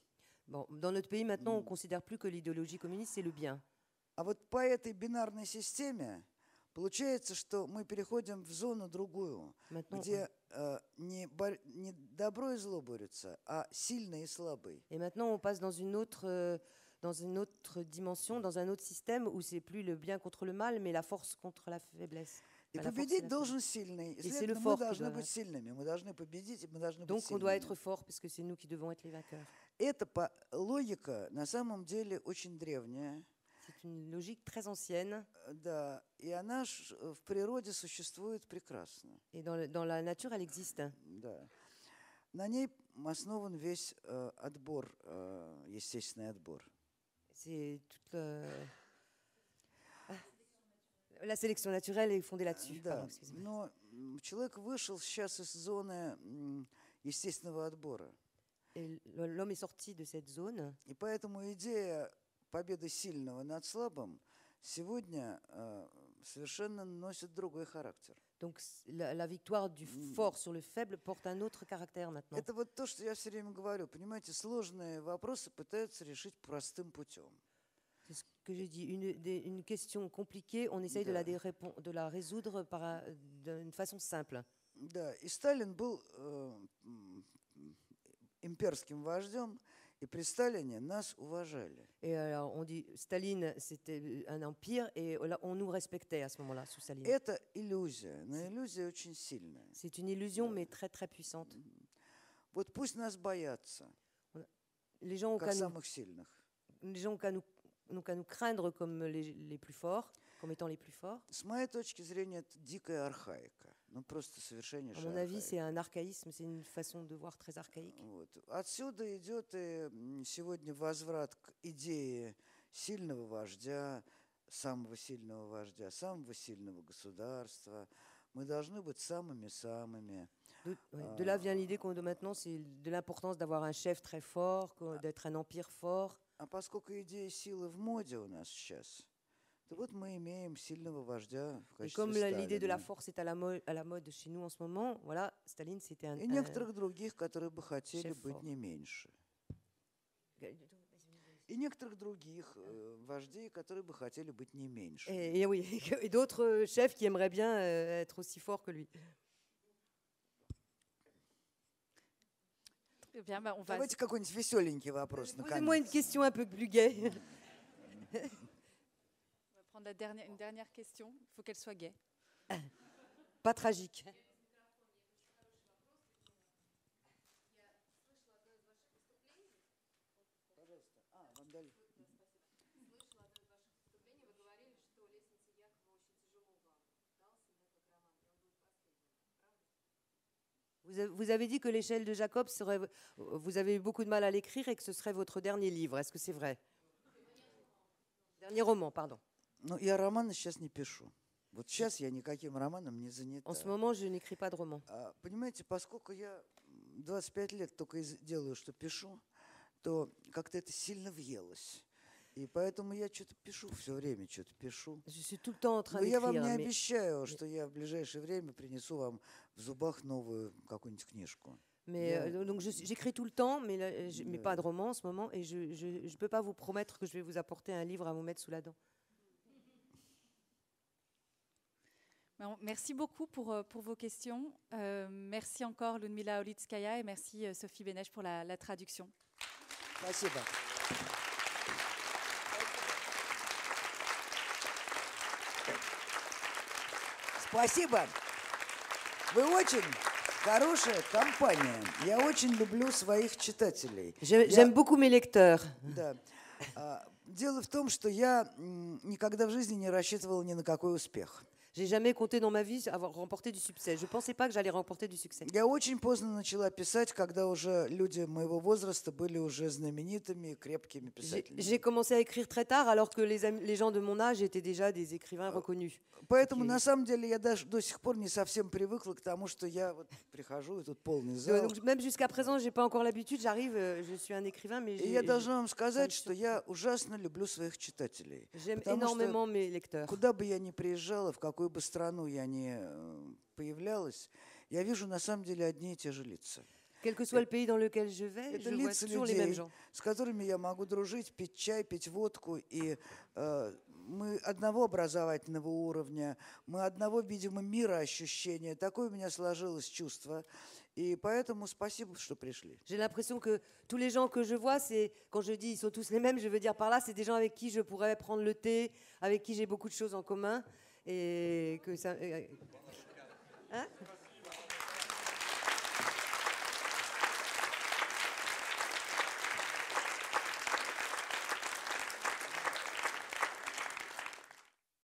Bon, dans notre pays, maintenant, on ne considère plus que l'idéologie communiste, c'est le bien.
А вот по этой бинарной системе получается, что мы переходим в зону другую,
Maintenant,
где не добро и зло борются, а сильный и слабый.
Et maintenant, on passe dans une autre dimension, dans un autre système où c'est plus le bien contre le mal, mais la force contre la faiblesse.
И
Enfin, la force et
победить
la
должен сильный.
Et c'est
Следовательно,
le
мы
fort qui
должны
doit
быть
être.
сильными. Мы должны победить, и мы должны быть
Donc, on doit
сильными.
être fort, parce que c'est nous qui devons être les vainqueurs.
Эта логика на самом деле очень древняя.
C'est une logique très ancienne,
Да, и она в природе существует прекрасно.
et dans la nature, elle existe.
Да. На ней основан весь отбор, естественный отбор.
C'est toute la sélection naturelle est fondée là-dessus.
Да,
Pardon, excusez-moi.
но человек вышел сейчас из зоны естественного отбора.
Et l'homme est sorti de cette zone.
И поэтому идея победы сильного над слабым сегодня совершенно носит другой характер.
Donc la victoire du fort sur le faible porte un autre caractère maintenant.
Это вот то, что я все время говорю. Понимаете, сложные вопросы пытаются решить простым путем.
C'est ce que j'ai dit. Une question compliquée, on essaye de la résoudre d'une façon simple.
Да, и Сталин был имперским вождем, и при Сталине нас уважали.
Et alors, on dit Staline, c'était un empire, et on nous respectait à ce moment-là, sous Staline.
Это иллюзия, но иллюзия очень сильная.
C'est une illusion, mais très très puissante.
Вот пусть нас боятся,
Les gens ont
как
qu'à nous,
самых сильных.
les gens ont qu'à nous craindre comme les plus forts, comme étant les plus forts.
С моей точки зрения, это дикая архаика. Ну, просто
À
совершеннейшая
mon avis,
архаика.
c'est un archaïsme, c'est une façon de voir très archaïque.
Вот. Отсюда идет и сегодня возврат к идее сильного вождя, самого сильного государства. Мы должны быть самыми-самыми.
De là vient l'idée qu'on maintenant, c'est de l'importance d'avoir un chef très fort, d'être un empire fort.
А поскольку идея силы в моде у нас сейчас, то вот мы имеем сильного вождя в
Et
качестве
comme l'idée de la
Сталина.
force est à la mode chez nous en ce moment, voilà, Staline, c'était
И некоторых других, которые бы хотели
chef
быть
fort.
не меньше. И некоторых других вождей, которые бы хотели быть не меньше.
Et oui, et d'autres chefs qui aimeraient bien être aussi forts que lui.
Très bien, bah, on va...
Давайте какой-нибудь веселенький вопрос,
Posez-moi une
наконец.
question un peu plus gaie.
On va prendre une dernière question. Il faut qu'elle soit gaie.
Pas tragique. Vous avez dit que l'échelle de Jacob serait... Vous avez eu beaucoup de mal à l'écrire et que ce serait votre dernier livre. Est-ce que c'est vrai? Dernier roman, pardon.
Ну, я романы сейчас не пишу. Вот сейчас я никаким романом не занята.
En ce moment, je n'écris pas de roman.
Понимаете, поскольку я 25 лет только делаю, что пишу, то как-то это сильно въелось. И поэтому я что-то пишу все время, что-то пишу.
Je suis tout le temps en train
Но я вам
d'écrire.
не
Mais...
обещаю, что я в ближайшее время принесу вам в зубах новую какую-нибудь книжку.
Mais donc j'écris tout le temps, mais, mais pas de roman en ce moment, et je ne peux pas vous promettre que je vais vous apporter un livre à vous mettre sous la dent.
Merci beaucoup pour vos questions. Merci encore Ludmila Olitskaya et merci Sophie Beneš pour la traduction.
Спасибо. Спасибо. Вы очень хорошая компания. Я очень люблю своих читателей.
J'aime beaucoup mes lecteurs.
Да. Дело в том, что я никогда в жизни не рассчитывал ни на какой успех.
J'ai jamais compté dans ma vie avoir remporté du succès. Je pensais pas que j'allais remporter du succès.
Я очень поздно начала писать, когда уже люди моего возраста были уже знаменитыми, крепкими писателями.
J'ai commencé à écrire très tard, alors que les gens de mon âge étaient déjà des écrivains reconnus.
Поэтому, на самом деле, я даже до сих пор не совсем привыкла к тому, что я вот прихожу, и тут полный зал.
Donc, même jusqu'à présent, j'ai pas encore l'habitude. J'arrive, je suis un écrivain, mais
И я должна вам сказать, что я ужасно люблю своих читателей.
j'aime
Потому
énormément
что
mes lecteurs.
куда бы я ни приезжала, в какую бы страну я ни появлялась, я вижу на самом деле одни и те же лица.
Quel que soit le pays dans lequel je vais,
Это
je vois
лица
toujours les mêmes
людей,
gens.
с которыми я могу дружить, пить чай, пить водку. И мы одного образовательного уровня, мы одного, видимо, мира ощущения. Такое у меня сложилось чувство. И поэтому спасибо, что пришли.
J'ai l'impression que tous les gens que je vois, c'est quand je dis ils sont tous les mêmes, je veux dire par là, c'est des gens avec qui je pourrais prendre le thé, avec qui j'ai beaucoup de choses en commun et que ça. Hein?